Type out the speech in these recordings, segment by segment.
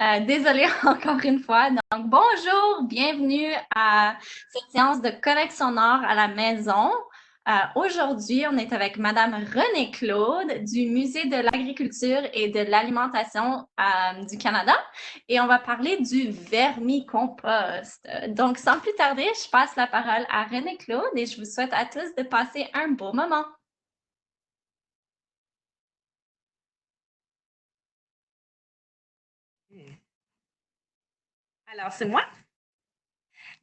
Désolée encore une fois. Donc, bonjour, bienvenue à cette séance de correction sonore à la maison. Aujourd'hui, on est avec Madame Renée Claude du Musée de l'agriculture et de l'alimentation du Canada et on va parler du vermicompost. Donc, sans plus tarder, je passe la parole à Renée Claude et je vous souhaite à tous de passer un beau moment. Alors, c'est moi.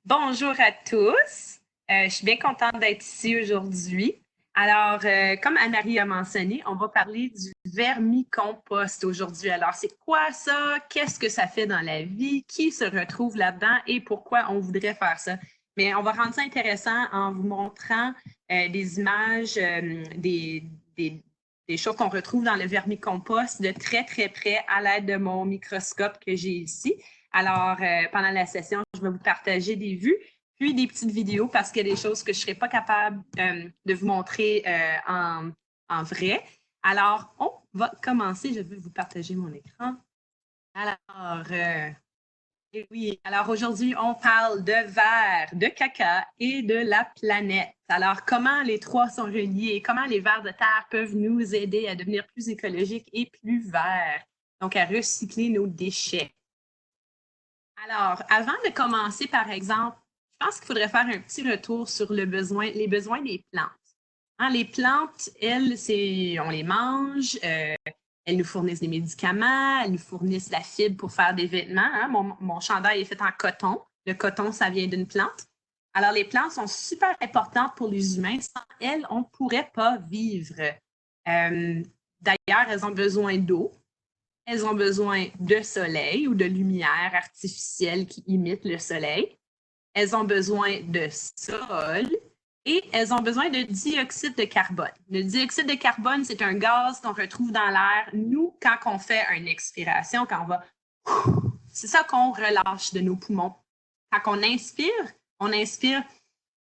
Bonjour à tous. Je suis bien contente d'être ici aujourd'hui. Alors, comme Anne-Marie a mentionné, on va parler du vermicompost aujourd'hui. Alors, c'est quoi ça? Qu'est-ce que ça fait dans la vie? Qui se retrouve là-dedans et pourquoi on voudrait faire ça? Mais on va rendre ça intéressant en vous montrant des images, des choses qu'on retrouve dans le vermicompost de très, très près à l'aide de mon microscope que j'ai ici. Alors, pendant la session, je vais vous partager des vues, puis des petites vidéos parce qu'il y a des choses que je ne serais pas capable de vous montrer en vrai. Alors, on va commencer. Je vais vous partager mon écran. Alors, oui, alors aujourd'hui, on parle de vers, de caca et de la planète. Alors, comment les trois sont reliés? Comment les vers de terre peuvent nous aider à devenir plus écologiques et plus verts? Donc, à recycler nos déchets. Alors, avant de commencer, par exemple, je pense qu'il faudrait faire un petit retour sur les besoins des plantes. Hein, les plantes, elles, on les mange, elles nous fournissent des médicaments, elles nous fournissent la fibre pour faire des vêtements. Hein. Mon chandail est fait en coton. Le coton, ça vient d'une plante. Alors, les plantes sont super importantes pour les humains. Sans elles, on ne pourrait pas vivre. D'ailleurs, elles ont besoin d'eau. Elles ont besoin de soleil ou de lumière artificielle qui imite le soleil. Elles ont besoin de sol et elles ont besoin de dioxyde de carbone. Le dioxyde de carbone, c'est un gaz qu'on retrouve dans l'air, nous, quand on fait une expiration, quand on va... C'est ça qu'on relâche de nos poumons. Quand on inspire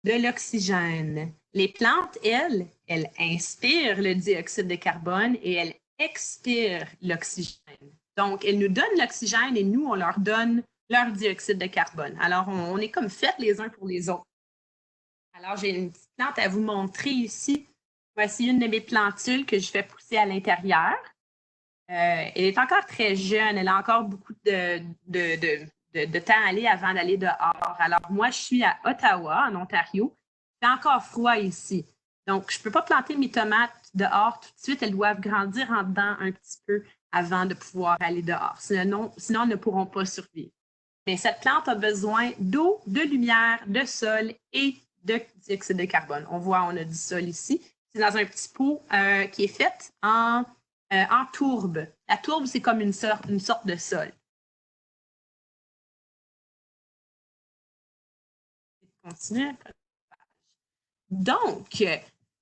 de l'oxygène. Les plantes, elles inspirent le dioxyde de carbone et elles expirent l'oxygène. Donc, elles nous donnent l'oxygène et nous, on leur donne leur dioxyde de carbone. Alors, on est comme faits les uns pour les autres. Alors, j'ai une petite plante à vous montrer ici. Voici une de mes plantules que je fais pousser à l'intérieur. Elle est encore très jeune. Elle a encore beaucoup de temps à aller avant d'aller dehors. Alors, moi, je suis à Ottawa, en Ontario. C'est encore froid ici. Donc, je ne peux pas planter mes tomates dehors tout de suite. Elles doivent grandir en dedans un petit peu avant de pouvoir aller dehors. Sinon elles ne pourront pas survivre. Mais cette plante a besoin d'eau, de lumière, de sol et de dioxyde de carbone. On voit, on a du sol ici. C'est dans un petit pot qui est fait en tourbe. La tourbe, c'est comme une sorte de sol. Continue. Donc,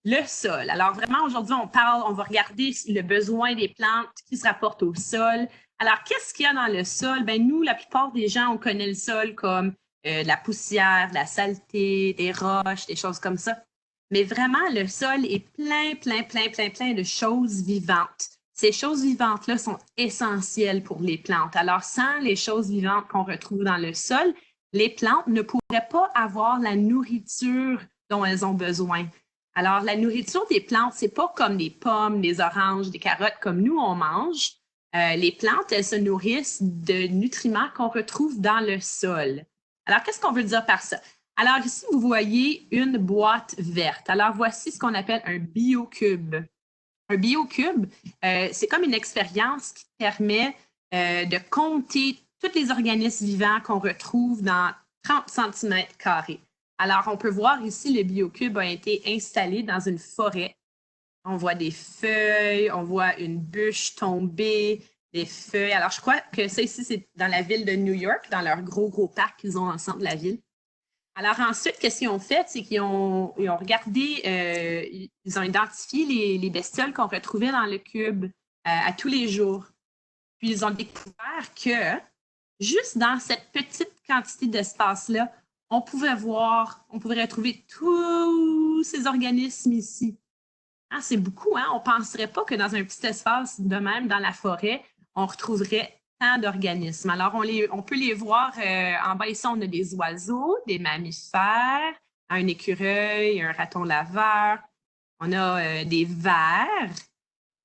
le sol. Alors, vraiment, aujourd'hui, on va regarder le besoin des plantes qui se rapportent au sol. Alors, qu'est-ce qu'il y a dans le sol? Ben, nous, la plupart des gens, on connaît le sol comme de la poussière, de la saleté, des roches, des choses comme ça. Mais vraiment, le sol est plein de choses vivantes. Ces choses vivantes-là sont essentielles pour les plantes. Alors, sans les choses vivantes qu'on retrouve dans le sol, les plantes ne pourraient pas avoir la nourriture dont elles ont besoin. Alors, la nourriture des plantes, c'est pas comme des pommes, des oranges, des carottes comme nous, on mange. Les plantes, elles se nourrissent de nutriments qu'on retrouve dans le sol. Alors, qu'est-ce qu'on veut dire par ça? Alors, ici, vous voyez une boîte verte. Alors, voici ce qu'on appelle un biocube. Un biocube, c'est comme une expérience qui permet de compter tous les organismes vivants qu'on retrouve dans 30 cm². Alors, on peut voir ici, le biocube a été installé dans une forêt. On voit des feuilles, on voit une bûche tombée, des feuilles. Alors, je crois que ça ici, c'est dans la ville de New York, dans leur gros parc qu'ils ont ensemble de la ville. Alors ensuite, qu'est-ce qu'ils ont fait? C'est qu'ils ont regardé, ils ont identifié les bestioles qu'on retrouvait dans le cube à tous les jours. Puis ils ont découvert que juste dans cette petite quantité d'espace-là, on pouvait retrouver tous ces organismes ici. Hein, c'est beaucoup, hein? On ne penserait pas que dans un petit espace de même, dans la forêt, on retrouverait tant d'organismes. Alors, on peut les voir en bas ici, on a des oiseaux, des mammifères, un écureuil, un raton laveur. On a des vers.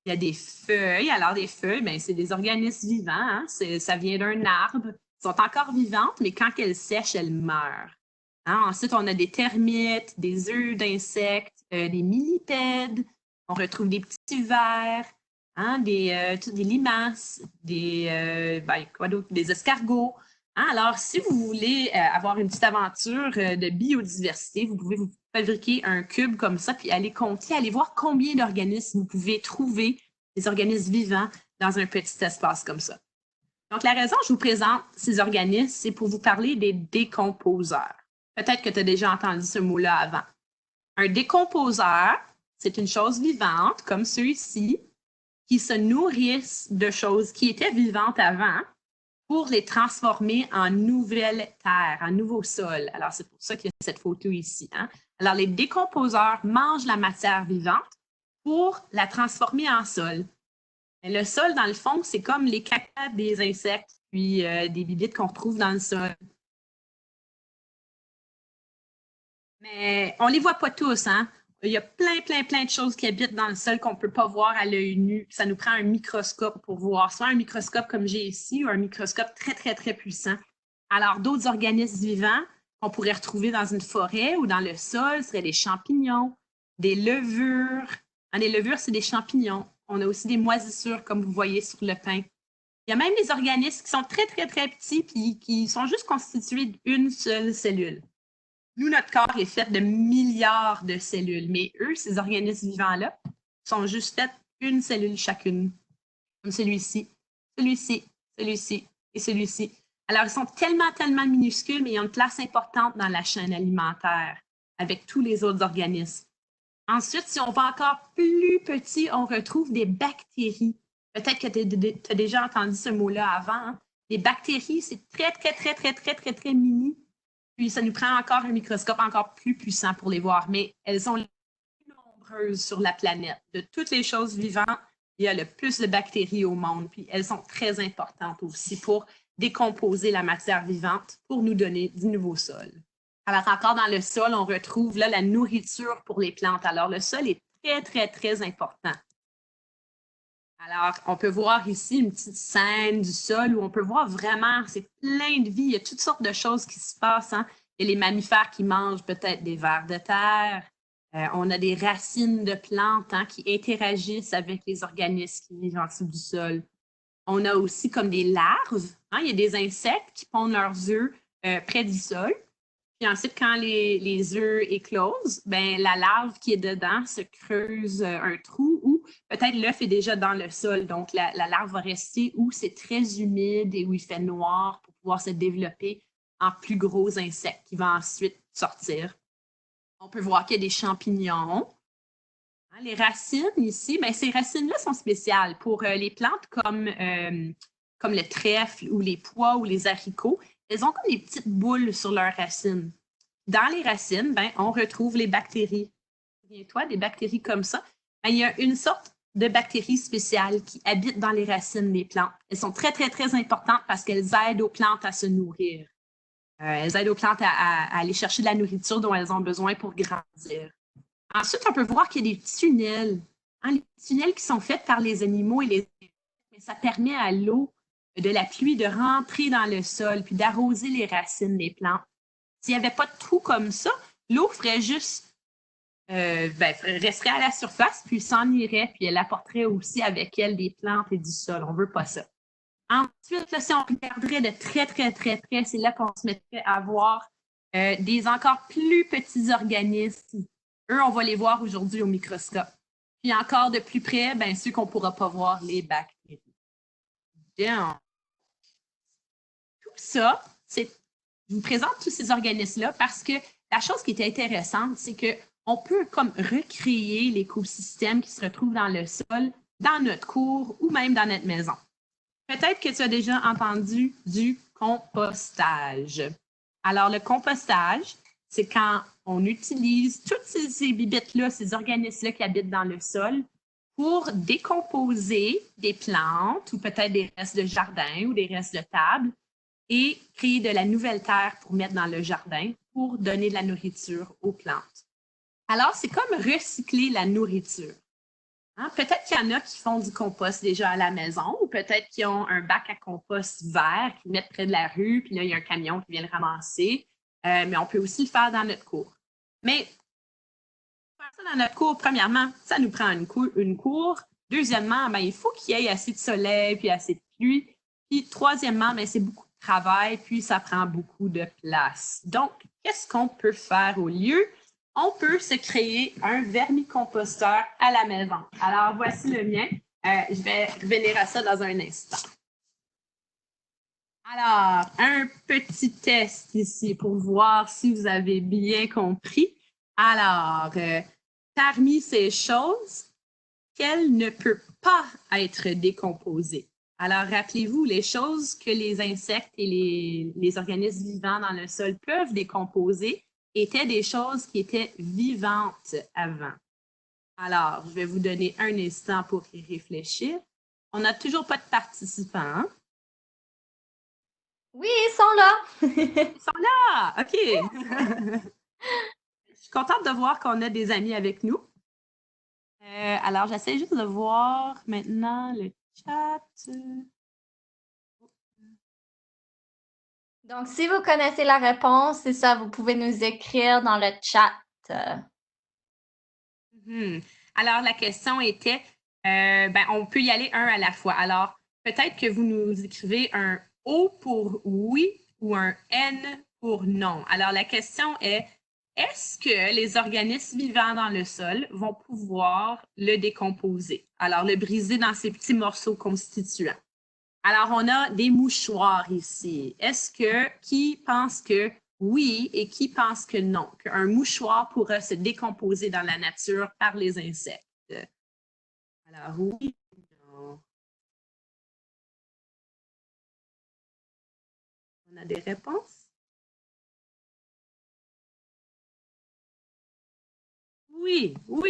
Il y a des feuilles. Alors, des feuilles, ben, c'est des organismes vivants. Hein? Ça vient d'un arbre. Elles sont encore vivantes, mais quand elles sèchent, elles meurent. Hein? Ensuite, on a des termites, des œufs d'insectes, des millipèdes. On retrouve des petits vers, hein? Des limaces, des escargots. Hein? Alors, si vous voulez avoir une petite aventure de biodiversité, vous pouvez vous fabriquer un cube comme ça, puis aller compter, aller voir combien d'organismes vous pouvez trouver, des organismes vivants, dans un petit espace comme ça. Donc, la raison que je vous présente ces organismes, c'est pour vous parler des décomposeurs. Peut-être que tu as déjà entendu ce mot-là avant. Un décomposeur, c'est une chose vivante, comme ceux ici, qui se nourrissent de choses qui étaient vivantes avant pour les transformer en nouvelle terre, en nouveau sol. Alors, c'est pour ça qu'il y a cette photo ici. Hein? Alors, les décomposeurs mangent la matière vivante pour la transformer en sol. Et le sol, dans le fond, c'est comme les caca des insectes, puis des bibites qu'on retrouve dans le sol. Mais on ne les voit pas tous, hein? Il y a plein de choses qui habitent dans le sol qu'on ne peut pas voir à l'œil nu. Ça nous prend un microscope pour voir, soit un microscope comme j'ai ici ou un microscope très puissant. Alors, d'autres organismes vivants qu'on pourrait retrouver dans une forêt ou dans le sol seraient des champignons, des levures. Les levures, c'est des champignons. On a aussi des moisissures, comme vous voyez sur le pain. Il y a même des organismes qui sont très petits puis qui sont juste constitués d'une seule cellule. Nous, notre corps est fait de milliards de cellules, mais eux, ces organismes vivants-là, sont juste faits une cellule chacune, comme celui-ci, celui-ci, celui-ci et celui-ci. Alors, ils sont tellement minuscules, mais ils ont une place importante dans la chaîne alimentaire avec tous les autres organismes. Ensuite, si on va encore plus petit, on retrouve des bactéries. Peut-être que tu as déjà entendu ce mot-là avant. Hein? Les bactéries, c'est très mini. Puis, ça nous prend encore un microscope encore plus puissant pour les voir, mais elles sont les plus nombreuses sur la planète. De toutes les choses vivantes, il y a le plus de bactéries au monde, puis elles sont très importantes aussi pour décomposer la matière vivante pour nous donner du nouveau sol. Alors, encore dans le sol, on retrouve là la nourriture pour les plantes. Alors, le sol est très important. Alors, on peut voir ici une petite scène du sol où on peut voir vraiment, c'est plein de vie. Il y a toutes sortes de choses qui se passent. Hein? Il y a les mammifères qui mangent peut-être des vers de terre. On a des racines de plantes qui interagissent avec les organismes qui vivent en dessous du sol. On a aussi comme des larves. Il y a des insectes qui pondent leurs œufs près du sol. Puis ensuite, quand les œufs éclosent, ben, la larve qui est dedans se creuse un trou où peut-être l'œuf est déjà dans le sol. Donc, la larve va rester où c'est très humide et où il fait noir pour pouvoir se développer en plus gros insectes qui vont ensuite sortir. On peut voir qu'il y a des champignons. Les racines ici, ben, ces racines-là sont spéciales pour les plantes comme le trèfle ou les pois ou les haricots. Elles ont comme des petites boules sur leurs racines. Dans les racines, ben, on retrouve les bactéries. Souviens-toi, des bactéries comme ça. Ben, il y a une sorte de bactéries spéciales qui habitent dans les racines des plantes. Elles sont très importantes parce qu'elles aident aux plantes à se nourrir. Elles aident aux plantes à aller chercher de la nourriture dont elles ont besoin pour grandir. Ensuite, on peut voir qu'il y a des tunnels. Les tunnels qui sont faits par les animaux et les insectes, mais ça permet à l'eau de la pluie de rentrer dans le sol puis d'arroser les racines des plantes. S'il n'y avait pas de trou comme ça, l'eau ferait juste resterait à la surface puis s'en irait puis elle apporterait aussi avec elle des plantes et du sol. On ne veut pas ça. Ensuite, là, si on regarderait de très, c'est là qu'on se mettrait à voir des encore plus petits organismes. Eux, on va les voir aujourd'hui au microscope. Puis encore de plus près, ben, ceux qu'on ne pourra pas voir, les bactéries. Bien. Tout ça, je vous présente tous ces organismes-là parce que la chose qui est intéressante, c'est qu'on peut comme recréer l'écosystème qui se retrouve dans le sol, dans notre cour ou même dans notre maison. Peut-être que tu as déjà entendu du compostage. Alors, le compostage, c'est quand on utilise toutes ces bibittes-là, ces organismes-là qui habitent dans le sol pour décomposer des plantes ou peut-être des restes de jardin ou des restes de table et créer de la nouvelle terre pour mettre dans le jardin pour donner de la nourriture aux plantes. Alors, c'est comme recycler la nourriture. Hein? Peut-être qu'il y en a qui font du compost déjà à la maison ou peut-être qu'ils ont un bac à compost vert qu'ils mettent près de la rue, puis là, il y a un camion qui vient le ramasser. Mais on peut aussi le faire dans notre cour. Mais faire ça dans notre cour, premièrement, ça nous prend une cour. Deuxièmement, ben, il faut qu'il y ait assez de soleil puis assez de pluie. Puis troisièmement, ben, c'est beaucoup de travail puis ça prend beaucoup de place. Donc, qu'est-ce qu'on peut faire au lieu? On peut se créer un vermicomposteur à la maison. Alors, voici le mien. Je vais revenir à ça dans un instant. Alors, un petit test ici pour voir si vous avez bien compris. Alors, parmi ces choses, quelle ne peut pas être décomposée? Alors, rappelez-vous, les choses que les insectes et les organismes vivants dans le sol peuvent décomposer étaient des choses qui étaient vivantes avant. Alors, je vais vous donner un instant pour y réfléchir. On n'a toujours pas de participants. Hein? Oui, ils sont là. Ils sont là! OK. Je suis contente de voir qu'on a des amis avec nous. Alors, j'essaie juste de voir maintenant le chat. Donc, si vous connaissez la réponse, c'est ça, vous pouvez nous écrire dans le chat. Alors, la question était, on peut y aller un à la fois. Alors, peut-être que vous nous écrivez un O pour oui ou un N pour non. Alors, la question est, est-ce que les organismes vivants dans le sol vont pouvoir le décomposer? Alors, le briser dans ces petits morceaux constituants. Alors, on a des mouchoirs ici. Qui pense que oui et qui pense que non, qu'un mouchoir pourra se décomposer dans la nature par les insectes? Alors, oui ou non? On a des réponses? Oui, vous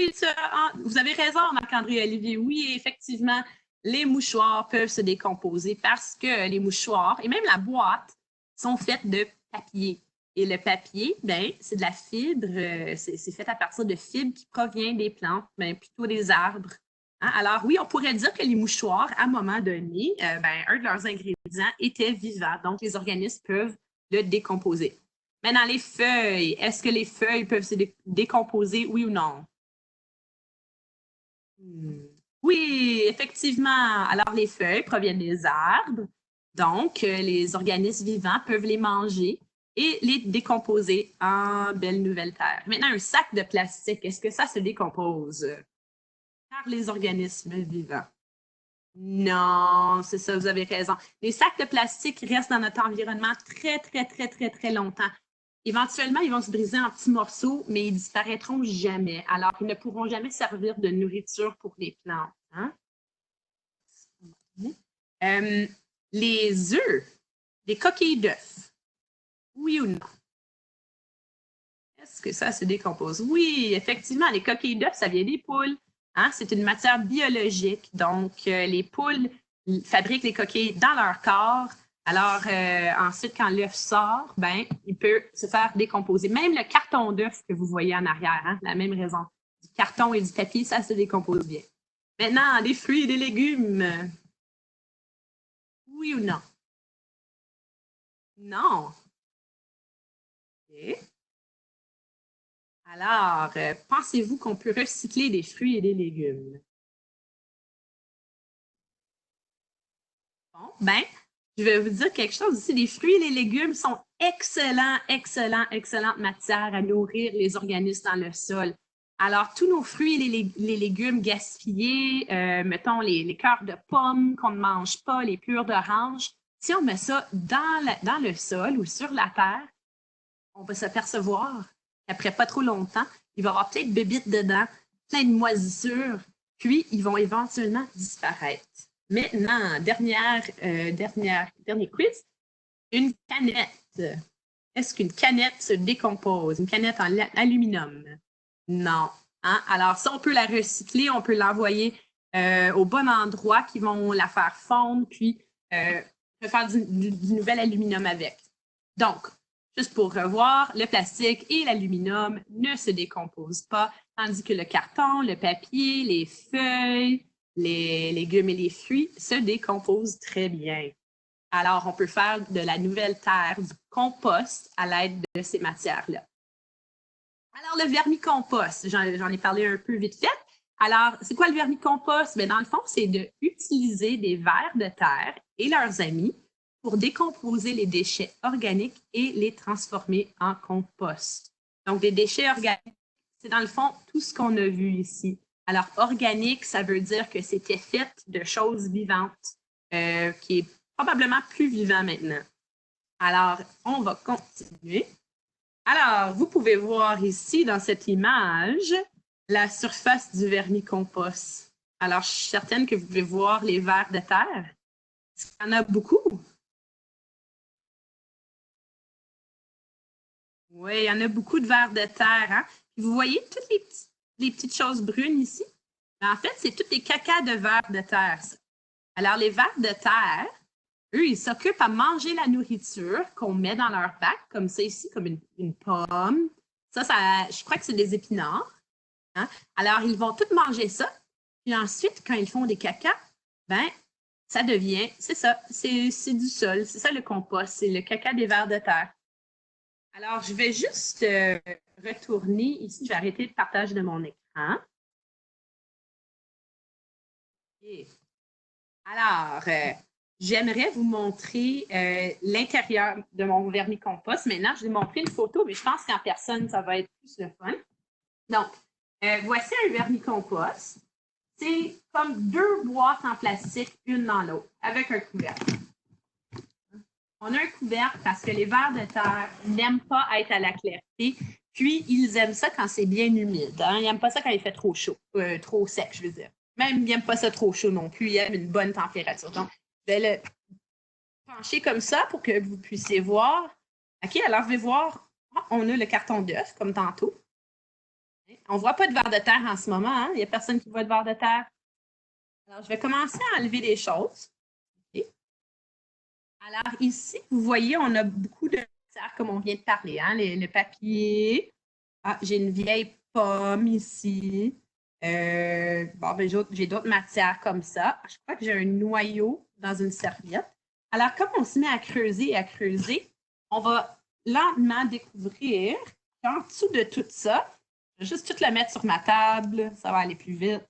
avez raison, Marc-André Olivier. Oui, effectivement, les mouchoirs peuvent se décomposer parce que les mouchoirs et même la boîte sont faites de papier. Et le papier, ben, c'est de la fibre, c'est fait à partir de fibres qui proviennent des plantes, ben, plutôt des arbres. Hein? Alors oui, on pourrait dire que les mouchoirs, à un moment donné, un de leurs ingrédients était vivant. Donc, les organismes peuvent le décomposer. Maintenant, les feuilles, est-ce que les feuilles peuvent se décomposer, oui ou non? Oui, effectivement. Alors, les feuilles proviennent des arbres. Donc, les organismes vivants peuvent les manger et les décomposer en belle nouvelle terre. Maintenant, un sac de plastique, est-ce que ça se décompose par les organismes vivants? Non, c'est ça, vous avez raison. Les sacs de plastique restent dans notre environnement très, très, très, très, très longtemps. Éventuellement, ils vont se briser en petits morceaux, mais ils disparaîtront jamais. Alors, ils ne pourront jamais servir de nourriture pour les plantes. Hein? Les œufs, les coquilles d'œufs, oui ou non? Est-ce que ça se décompose? Oui, effectivement, les coquilles d'œufs, ça vient des poules. Hein? C'est une matière biologique. Donc, les poules fabriquent les coquilles dans leur corps. Alors, ensuite, quand l'œuf sort, il peut se faire décomposer. Même le carton d'œuf que vous voyez en arrière, hein, la même raison. Du carton et du papier, ça se décompose bien. Maintenant, des fruits et des légumes. Oui ou non? Non. Okay. Alors, pensez-vous qu'on peut recycler des fruits et des légumes? Bon, je vais vous dire quelque chose ici. Les fruits et les légumes sont excellentes matières à nourrir les organismes dans le sol. Alors, tous nos fruits et les légumes gaspillés, mettons les cœurs de pommes qu'on ne mange pas, les plures d'orange, si on met ça dans le sol ou sur la terre, on va s'apercevoir qu'après pas trop longtemps, il va y avoir plein de bébites dedans, plein de moisissures, puis ils vont éventuellement disparaître. Maintenant, dernier quiz. Une canette. Est-ce qu'une canette se décompose? Une canette en aluminium? Non. Hein? Alors, ça, on peut la recycler, on peut l'envoyer au bon endroit qui vont la faire fondre, puis faire du nouvel aluminium avec. Donc, juste pour revoir, le plastique et l'aluminium ne se décomposent pas, tandis que le carton, le papier, les feuilles, les légumes et les fruits se décomposent très bien. Alors, on peut faire de la nouvelle terre, du compost à l'aide de ces matières-là. Alors, le vermicompost, j'en ai parlé un peu vite fait. Alors, c'est quoi le vermicompost? Bien, dans le fond, c'est d'utiliser des vers de terre et leurs amis pour décomposer les déchets organiques et les transformer en compost. Donc, des déchets organiques, c'est dans le fond tout ce qu'on a vu ici. Alors, organique, ça veut dire que c'était fait de choses vivantes, qui est probablement plus vivant maintenant. Alors, on va continuer. Alors, vous pouvez voir ici, dans cette image, la surface du vermicompost. Alors, je suis certaine que vous pouvez voir les vers de terre. Il y en a beaucoup. Oui, il y en a beaucoup de vers de terre. Hein? Vous voyez toutes les petites choses brunes ici? En fait, c'est tous les cacas de vers de terre. Ça. Alors, les vers de terre, eux, ils s'occupent à manger la nourriture qu'on met dans leur bac, comme ça ici, comme une pomme. Ça, je crois que c'est des épinards. Hein? Alors, ils vont tous manger ça. Puis ensuite, quand ils font des cacas, ben, ça devient, c'est ça, c'est du sol. C'est ça le compost, c'est le caca des vers de terre. Alors, je vais juste retourner ici. Je vais arrêter le partage de mon écran. Okay. Alors, j'aimerais vous montrer l'intérieur de mon vermicompost. Maintenant, je vais montrer une photo, mais je pense qu'en personne, ça va être plus le fun. Donc, voici un vermicompost. C'est comme deux boîtes en plastique, une dans l'autre, avec un couvercle. On a un couvercle parce que les vers de terre n'aiment pas être à la clarté, puis ils aiment ça quand c'est bien humide. Hein? Ils n'aiment pas ça quand il fait trop chaud, trop sec, je veux dire. Même, ils n'aiment pas ça trop chaud non plus, ils aiment une bonne température. Donc, je vais le pencher comme ça pour que vous puissiez voir. OK, alors je vais voir, on a le carton d'œuf, comme tantôt. On ne voit pas de vers de terre en ce moment, hein? Il n'y a personne qui voit de vers de terre. Alors, je vais commencer à enlever les choses. Alors, ici, vous voyez, on a beaucoup de matières, comme on vient de parler, hein? Le papier. Ah, j'ai une vieille pomme ici. Bon, ben, j'ai d'autres matières comme ça. Je crois que j'ai un noyau dans une serviette. Alors, comme on se met à creuser, on va lentement découvrir qu'en dessous de tout ça, je vais juste tout le mettre sur ma table, ça va aller plus vite.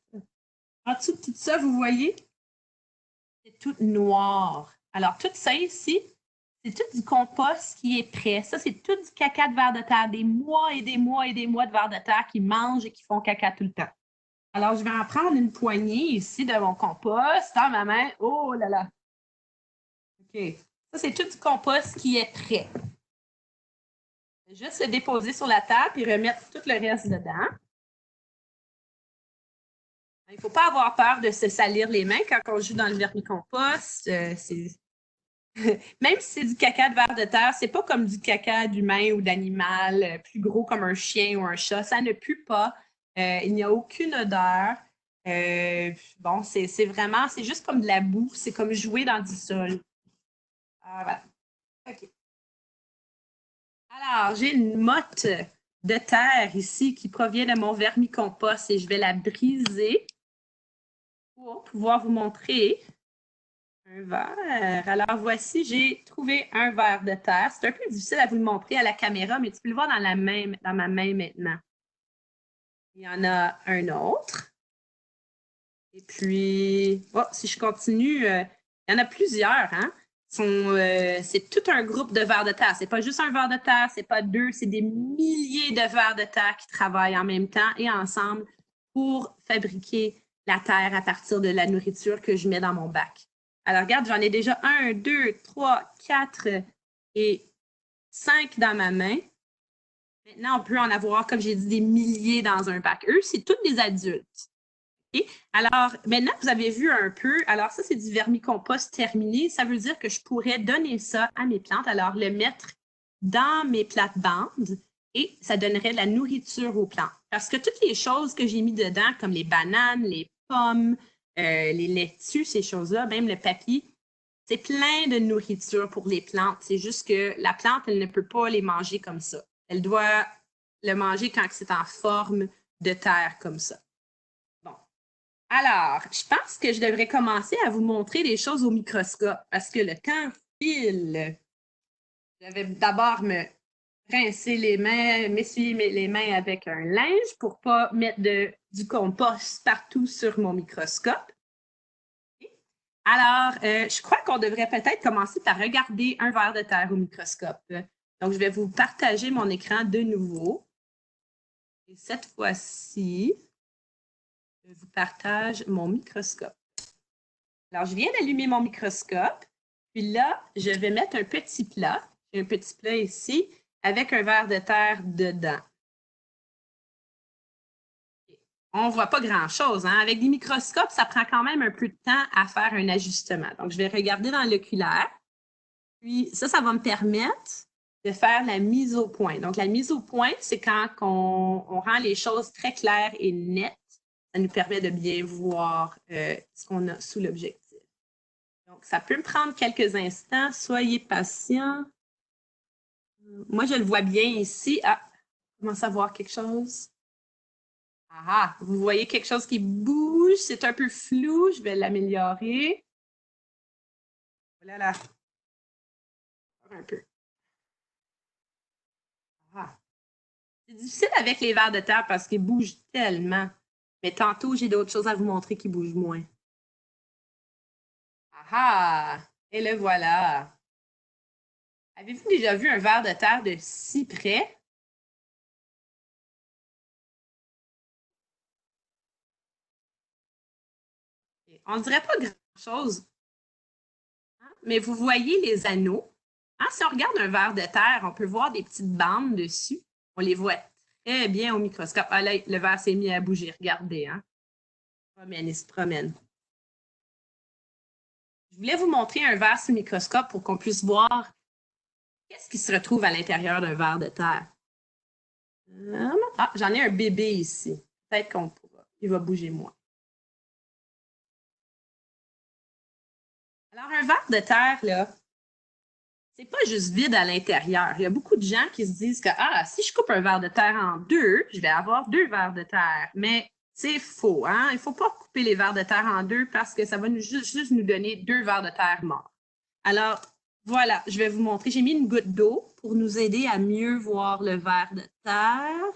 En dessous de tout ça, vous voyez, c'est tout noir. Alors, tout ça ici, c'est tout du compost qui est prêt. Ça, c'est tout du caca de vers de terre, des mois et des mois et des mois de vers de terre qui mangent et qui font caca tout le temps. Alors, je vais en prendre une poignée ici de mon compost dans ma main. Oh là là! OK. Ça, c'est tout du compost qui est prêt. Juste le déposer sur la table et remettre tout le reste dedans. Il ne faut pas avoir peur de se salir les mains quand on joue dans le vermicompost. Même si c'est du caca de vers de terre, c'est pas comme du caca d'humain ou d'animal plus gros comme un chien ou un chat. Ça ne pue pas. Il n'y a aucune odeur. Bon, c'est juste comme de la boue. C'est comme jouer dans du sol. Voilà. OK. Alors, j'ai une motte de terre ici qui provient de mon vermicompost et je vais la briser pour pouvoir vous montrer un verre. Alors, voici, j'ai trouvé un verre de terre. C'est un peu difficile à vous le montrer à la caméra, mais tu peux le voir dans ma main maintenant. Il y en a un autre. Et puis, si je continue, il y en a plusieurs, hein? C'est tout un groupe de vers de terre. C'est pas juste un ver de terre, c'est pas deux, c'est des milliers de vers de terre qui travaillent en même temps et ensemble pour fabriquer la terre à partir de la nourriture que je mets dans mon bac. Alors, regarde, j'en ai déjà 1, 2, 3, 4 et 5 dans ma main. Maintenant, on peut en avoir, comme j'ai dit, des milliers dans un bac. Eux, c'est tous des adultes. Okay? Alors, maintenant, vous avez vu un peu, alors ça, c'est du vermicompost terminé. Ça veut dire que je pourrais donner ça à mes plantes, alors le mettre dans mes plates-bandes et ça donnerait de la nourriture aux plantes. Parce que toutes les choses que j'ai mis dedans, comme les bananes, les pommes, les laitues, ces choses-là, même le papier. C'est plein de nourriture pour les plantes. C'est juste que la plante, elle ne peut pas les manger comme ça. Elle doit le manger quand c'est en forme de terre comme ça. Bon. Alors, je pense que je devrais commencer à vous montrer les choses au microscope parce que le temps file. Je vais d'abord me rincer les mains, m'essuyer les mains avec un linge pour ne pas mettre du compost partout sur mon microscope. Alors, je crois qu'on devrait peut-être commencer par regarder un ver de terre au microscope. Donc, je vais vous partager mon écran de nouveau. Et cette fois-ci, je vous partage mon microscope. Alors, je viens d'allumer mon microscope. Puis là, je vais mettre un petit plat. J'ai un petit plat ici avec un ver de terre dedans. On ne voit pas grand-chose. Hein? Avec des microscopes, ça prend quand même un peu de temps à faire un ajustement. Donc, je vais regarder dans l'oculaire. Puis ça va me permettre de faire la mise au point. Donc, la mise au point, c'est quand on rend les choses très claires et nettes. Ça nous permet de bien voir ce qu'on a sous l'objectif. Donc, ça peut me prendre quelques instants. Soyez patients. Moi, je le vois bien ici. Ah, je commence à voir quelque chose. Ah, vous voyez quelque chose qui bouge. C'est un peu flou. Je vais l'améliorer. Voilà. Un peu. Ah. C'est difficile avec les vers de terre parce qu'ils bougent tellement. Mais tantôt, j'ai d'autres choses à vous montrer qui bougent moins. Ah! Et le voilà. Avez-vous déjà vu un ver de terre de si près? On ne dirait pas grand-chose. Hein? Mais vous voyez les anneaux. Hein? Si on regarde un ver de terre, on peut voir des petites bandes dessus. On les voit très bien au microscope. Ah là, le ver s'est mis à bouger. Regardez. Hein? Il se promène. Je voulais vous montrer un ver sous microscope pour qu'on puisse voir qu'est-ce qui se retrouve à l'intérieur d'un ver de terre. Ah, j'en ai un bébé ici. Peut-être qu'on pourra. Il va bouger moins. Alors, un ver de terre, là, c'est pas juste vide à l'intérieur. Il y a beaucoup de gens qui se disent que si je coupe un ver de terre en deux, je vais avoir deux vers de terre. Mais c'est faux, hein? Il ne faut pas couper les vers de terre en deux parce que ça va juste nous donner deux vers de terre morts. Alors, voilà, je vais vous montrer. J'ai mis une goutte d'eau pour nous aider à mieux voir le ver de terre.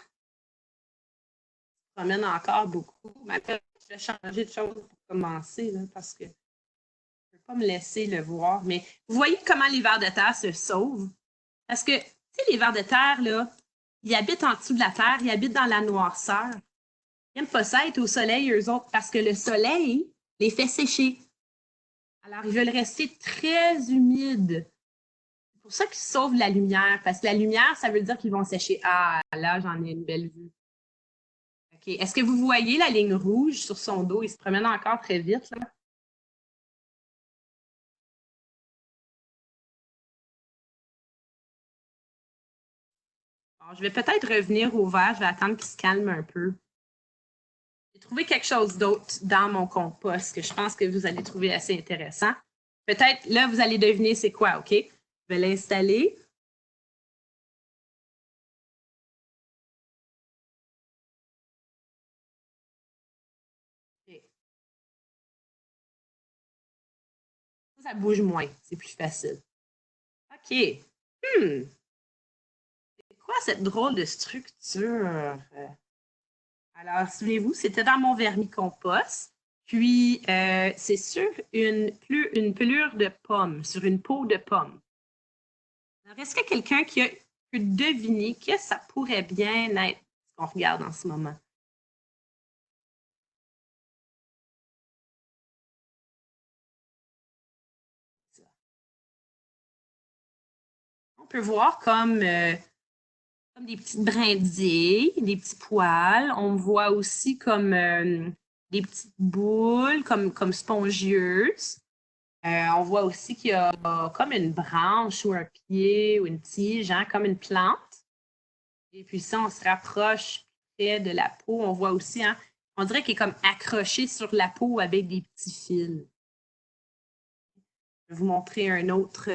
Ça promène encore beaucoup. Mais après, je vais changer de chose pour commencer là, parce que je ne peux pas me laisser le voir. Mais vous voyez comment les vers de terre se sauvent? Parce que, tu sais, les vers de terre, là, ils habitent en dessous de la terre, ils habitent dans la noirceur. Ils n'aiment pas ça être au soleil, eux autres, parce que le soleil les fait sécher. Alors, ils veulent rester très humides. C'est pour ça qu'ils sauvent la lumière, parce que la lumière, ça veut dire qu'ils vont sécher. Ah, là, j'en ai une belle vue. OK. Est-ce que vous voyez la ligne rouge sur son dos? Il se promène encore très vite, là. Bon, je vais peut-être revenir au vert. Je vais attendre qu'il se calme un peu. J'ai trouvé quelque chose d'autre dans mon compost que je pense que vous allez trouver assez intéressant. Peut-être, là, vous allez deviner c'est quoi, OK? Je vais l'installer. Ça bouge moins, c'est plus facile. OK. C'est quoi cette drôle de structure? Alors, souvenez-vous, c'était dans mon vermicompost. Puis, c'est sur une pelure de pomme, sur une peau de pomme. Alors, est-ce qu'il y a quelqu'un qui peut deviner que ça pourrait bien être ce qu'on regarde en ce moment? On peut voir comme des petites brindilles, des petits poils. On voit aussi comme des petites boules, comme spongieuses. On voit aussi qu'il y a comme une branche ou un pied ou une tige, hein, comme une plante. Et puis si on se rapproche près de la peau, on voit aussi hein, on dirait qu'il est comme accroché sur la peau avec des petits fils. Je vais vous montrer un autre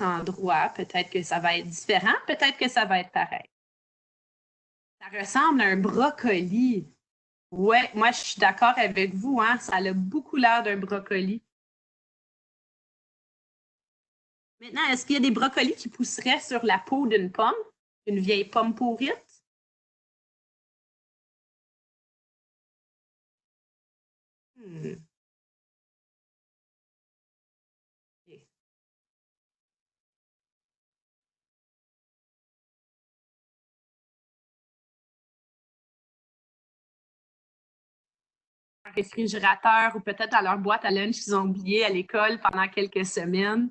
endroit. Peut-être que ça va être différent, peut-être que ça va être pareil. Ça ressemble à un brocoli. Ouais, moi, je suis d'accord avec vous, hein? Ça a beaucoup l'air d'un brocoli. Maintenant, est-ce qu'il y a des brocolis qui pousseraient sur la peau d'une pomme, une vieille pomme pourrite? Hmm. Ok. Un réfrigérateur ou peut-être à leur boîte à lunch qu'ils ont oublié à l'école pendant quelques semaines.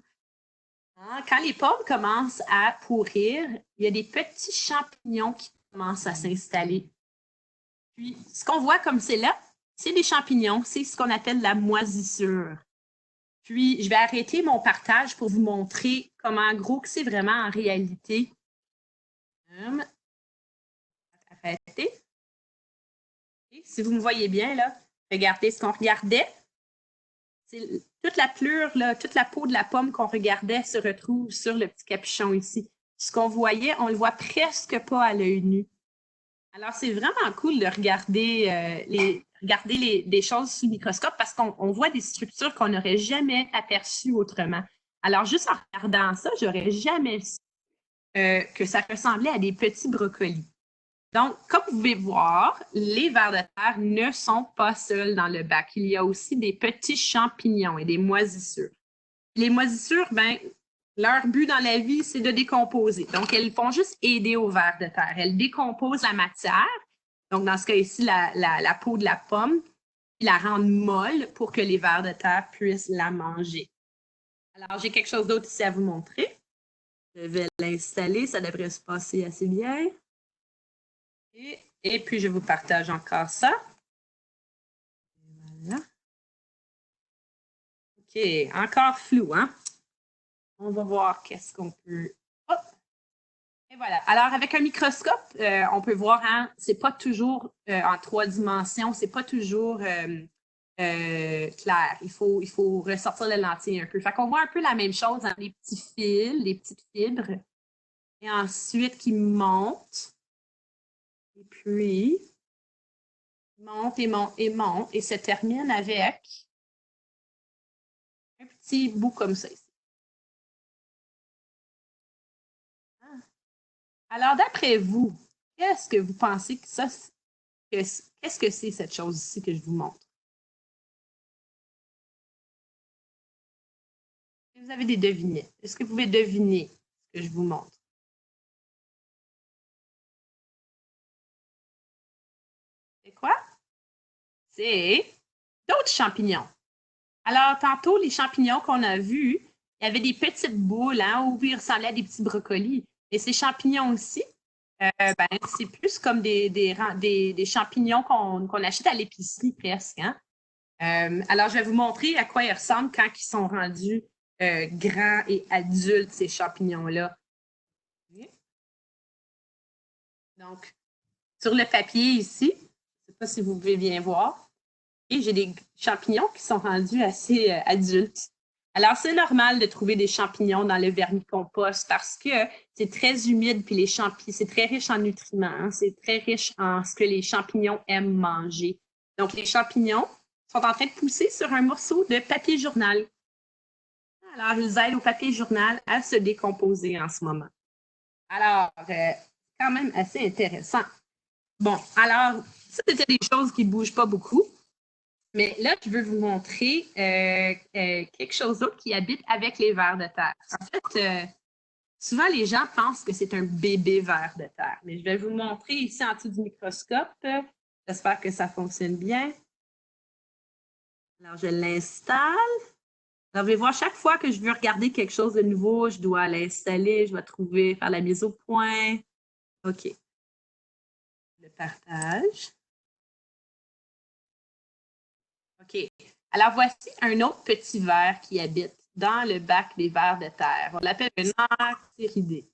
Hein, quand les pommes commencent à pourrir, il y a des petits champignons qui commencent à s'installer. Puis, ce qu'on voit comme c'est là, c'est des champignons, c'est ce qu'on appelle la moisissure. Puis, je vais arrêter mon partage pour vous montrer comment gros que c'est vraiment en réalité. Arrêtez. Et si vous me voyez bien, là, regardez ce qu'on regardait. C'est toute la pleure, là, toute la peau de la pomme qu'on regardait se retrouve sur le petit capuchon ici. Ce qu'on voyait, on le voit presque pas à l'œil nu. Alors, c'est vraiment cool de regarder, des choses sous le microscope parce qu'on voit des structures qu'on n'aurait jamais aperçues autrement. Alors, juste en regardant ça, j'aurais jamais su que ça ressemblait à des petits brocolis. Donc, comme vous pouvez voir, les vers de terre ne sont pas seuls dans le bac. Il y a aussi des petits champignons et des moisissures. Les moisissures, ben, leur but dans la vie, c'est de décomposer. Donc, elles font juste aider aux vers de terre. Elles décomposent la matière, donc dans ce cas ici, la peau de la pomme, puis la rendent molle pour que les vers de terre puissent la manger. Alors, j'ai quelque chose d'autre ici à vous montrer. Je vais l'installer, ça devrait se passer assez bien. Et puis, je vous partage encore ça. Voilà. OK, encore flou, hein? On va voir qu'est-ce qu'on peut... Hop! Et voilà. Alors, avec un microscope, on peut voir, hein, c'est pas toujours en 3 dimensions, c'est pas toujours clair. Il faut ressortir la lentille un peu. Fait qu'on voit un peu la même chose dans les petits fils, les petites fibres. Et ensuite, qui montent. Et puis, monte et monte et monte et se termine avec un petit bout comme ça ici. Alors, d'après vous, qu'est-ce que vous pensez que ça, qu'est-ce que c'est cette chose ici que je vous montre? Vous avez des devinettes. Est-ce que vous pouvez deviner ce que je vous montre? C'est quoi? C'est d'autres champignons. Alors, tantôt, les champignons qu'on a vus, il y avait des petites boules, hein, où ils ressemblaient à des petits brocolis. Et ces champignons aussi, ben, c'est plus comme des champignons qu'on achète à l'épicerie presque. Hein? Alors, je vais vous montrer à quoi ils ressemblent quand ils sont rendus grands et adultes, ces champignons-là. Donc, sur le papier ici, je ne sais pas si vous pouvez bien voir, et j'ai des champignons qui sont rendus assez adultes. Alors, c'est normal de trouver des champignons dans le vermicompost parce que c'est très humide, puis les champignons, c'est très riche en nutriments. Hein? C'est très riche en ce que les champignons aiment manger. Donc, les champignons sont en train de pousser sur un morceau de papier journal. Alors, ils aident au papier journal à se décomposer en ce moment. Alors, quand même assez intéressant. Bon, alors, ça, c'était des choses qui ne bougent pas beaucoup. Mais là, je veux vous montrer quelque chose d'autre qui habite avec les vers de terre. En fait, souvent, les gens pensent que c'est un bébé ver de terre. Mais je vais vous montrer ici en dessous du microscope. J'espère que ça fonctionne bien. Alors, je l'installe. Alors, vous allez voir, chaque fois que je veux regarder quelque chose de nouveau, je dois l'installer, je dois trouver, faire la mise au point. OK. Le partage. OK. Alors, voici un autre petit ver qui habite dans le bac des vers de terre. On l'appelle un arctéridé.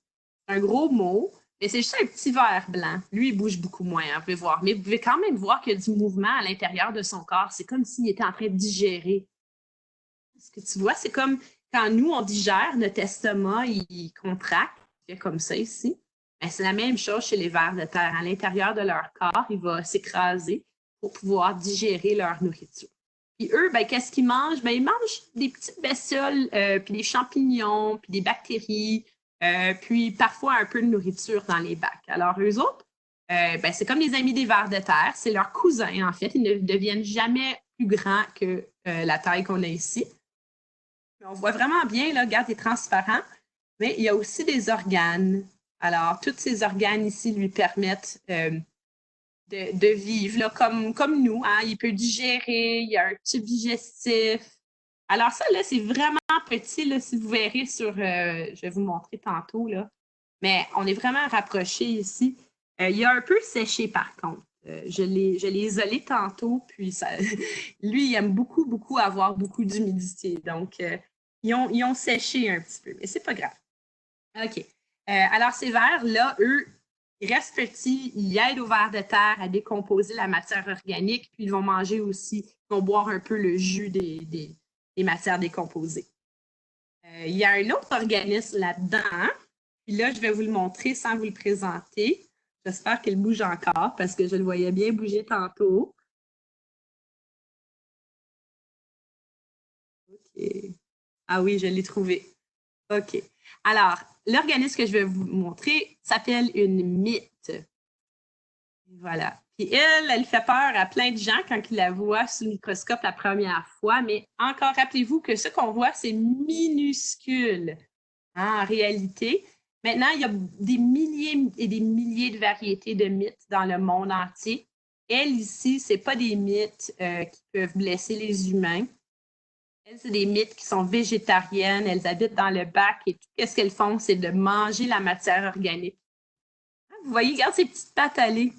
C'est un gros mot. Mais c'est juste un petit ver blanc. Lui, il bouge beaucoup moins, hein, vous pouvez voir. Mais vous pouvez quand même voir qu'il y a du mouvement à l'intérieur de son corps. C'est comme s'il était en train de digérer. Ce que tu vois, c'est comme quand nous, on digère, notre estomac, il contracte, il fait comme ça ici. Ben, c'est la même chose chez les vers de terre. À l'intérieur de leur corps, il va s'écraser pour pouvoir digérer leur nourriture. Puis eux, ben, qu'est-ce qu'ils mangent? Ben, ils mangent des petites bestioles, puis des champignons, puis des bactéries, puis parfois un peu de nourriture dans les bacs. Alors, eux autres, ben, c'est comme les amis des vers de terre. C'est leurs cousins, en fait. Ils ne deviennent jamais plus grands que la taille qu'on a ici. On voit vraiment bien, là, regarde, il est transparent, mais il y a aussi des organes. Alors, tous ces organes ici lui permettent de vivre là, comme nous. Hein? Il peut digérer, il y a un tube digestif. Alors ça, là, c'est vraiment petit, là, si vous verrez sur... je vais vous montrer tantôt, là. Mais on est vraiment rapproché ici. Il y a un peu séché, par contre. Je l'ai isolé tantôt, puis ça, lui, il aime beaucoup, beaucoup avoir beaucoup d'humidité. Donc, ils ont séché un petit peu, mais c'est pas grave. OK. Alors, ces vers-là, eux, ils restent petits, ils aident aux vers de terre à décomposer la matière organique, puis ils vont manger aussi, ils vont boire un peu le jus des matières décomposées. Il y a un autre organisme là-dedans, puis là, je vais vous le montrer sans vous le présenter. J'espère qu'il bouge encore parce que je le voyais bien bouger tantôt. OK. Ah oui, je l'ai trouvé. OK. Alors, l'organisme que je vais vous montrer s'appelle une mythe. Voilà. Puis elle fait peur à plein de gens quand ils la voient sous le microscope la première fois, mais encore, rappelez-vous que ce qu'on voit, c'est minuscule en réalité. Maintenant, il y a des milliers et des milliers de variétés de mythes dans le monde entier. Elles, ici, ce pas des mythes qui peuvent blesser les humains. Elles, c'est des mythes qui sont végétariennes. Elles habitent dans le bac et tout ce qu'elles font, c'est de manger la matière organique. Vous voyez, regarde ces petites pattes allées.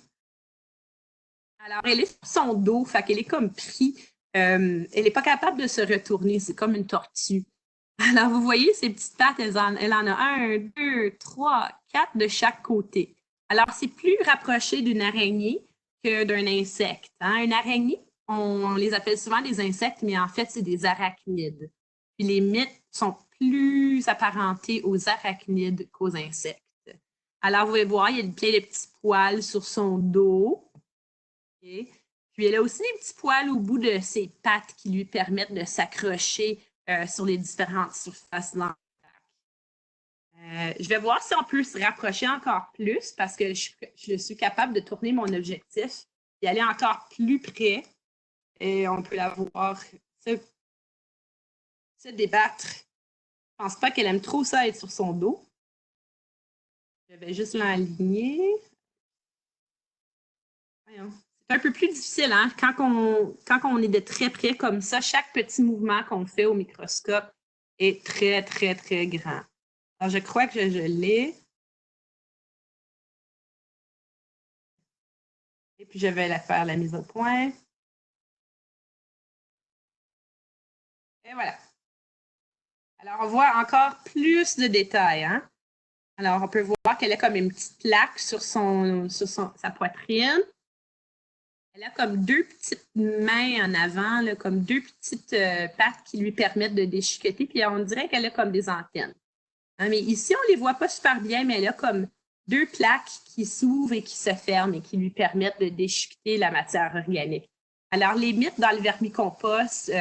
Alors, elle est sur son dos, fait qu'elle est comme prise. Elle n'est pas capable de se retourner. C'est comme une tortue. Alors, vous voyez, ces petites pattes, elle en a un, deux, trois, quatre de chaque côté. Alors, c'est plus rapproché d'une araignée que d'un insecte. Hein? Une araignée, on les appelle souvent des insectes, mais en fait, c'est des arachnides. Puis les mythes sont plus apparentés aux arachnides qu'aux insectes. Alors, vous pouvez voir, il y a plein de petits poils sur son dos. Okay. Puis, elle a aussi des petits poils au bout de ses pattes qui lui permettent de s'accrocher sur les différentes surfaces dans je vais voir si on peut se rapprocher encore plus parce que je suis capable de tourner mon objectif et aller encore plus près. Et on peut la voir se débattre. Je ne pense pas qu'elle aime trop ça être sur son dos. Je vais juste l'enligner. Voyons. C'est un peu plus difficile, hein? Quand on est de très près comme ça, chaque petit mouvement qu'on fait au microscope est très, très, très grand. Alors, je crois que je l'ai. Et puis, je vais faire la mise au point. Et voilà. Alors, on voit encore plus de détails, hein? Alors, on peut voir qu'elle a comme une petite plaque sur sa poitrine. Elle a comme deux petites mains en avant, là, comme deux petites pattes qui lui permettent de déchiqueter. Puis on dirait qu'elle a comme des antennes. Hein, mais ici, on ne les voit pas super bien, mais elle a comme deux plaques qui s'ouvrent et qui se ferment et qui lui permettent de déchiqueter la matière organique. Alors, les mythes dans le vermicompost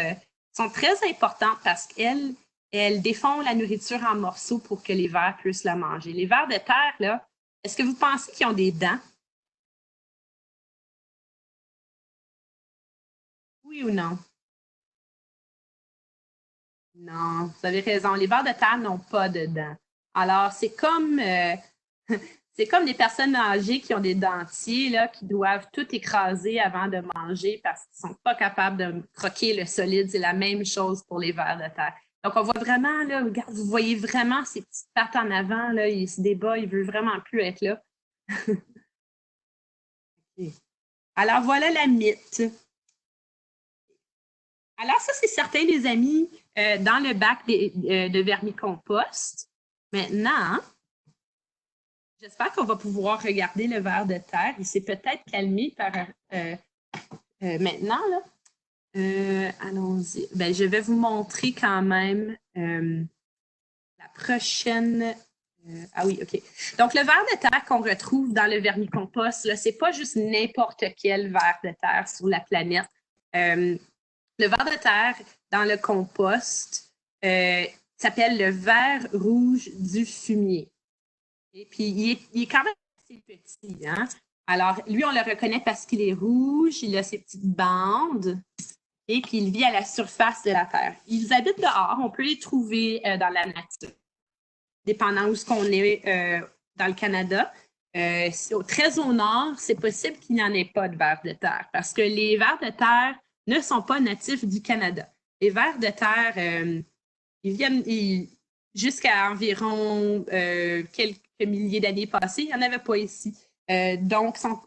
sont très importantes parce qu'elles défont la nourriture en morceaux pour que les vers puissent la manger. Les vers de terre, là, est-ce que vous pensez qu'ils ont des dents? Oui ou non? Non, vous avez raison. Les vers de terre n'ont pas de dents. Alors, c'est comme des personnes âgées qui ont des dentiers, là, qui doivent tout écraser avant de manger parce qu'ils ne sont pas capables de croquer le solide. C'est la même chose pour les vers de terre. Donc, on voit vraiment, là, regarde, vous voyez vraiment ces petites pattes en avant, là, il se débat, il ne veut vraiment plus être là. Okay. Alors, voilà la mythe. Alors, ça, c'est certains des amis dans le bac de vermicompost. Maintenant, J'espère qu'on va pouvoir regarder le ver de terre. Il s'est peut-être calmé maintenant, là. Allons-y. Ben, je vais vous montrer quand même la prochaine. Ah oui, OK. Donc, le ver de terre qu'on retrouve dans le vermicompost, là, c'est pas juste n'importe quel ver de terre sur la planète. Le ver de terre dans le compost s'appelle le ver rouge du fumier. Et puis, il est quand même assez petit, hein? Alors, lui, on le reconnaît parce qu'il est rouge, il a ses petites bandes, et puis il vit à la surface de la Terre. Ils habitent dehors, on peut les trouver dans la nature, dépendant où ce qu'on est dans le Canada. Très au nord, c'est possible qu'il n'y en ait pas de vers de terre, parce que les vers de terre ne sont pas natifs du Canada. Les vers de terre, ils viennent jusqu'à environ quelques milliers d'années passées, il n'y en avait pas ici. Donc, ils sont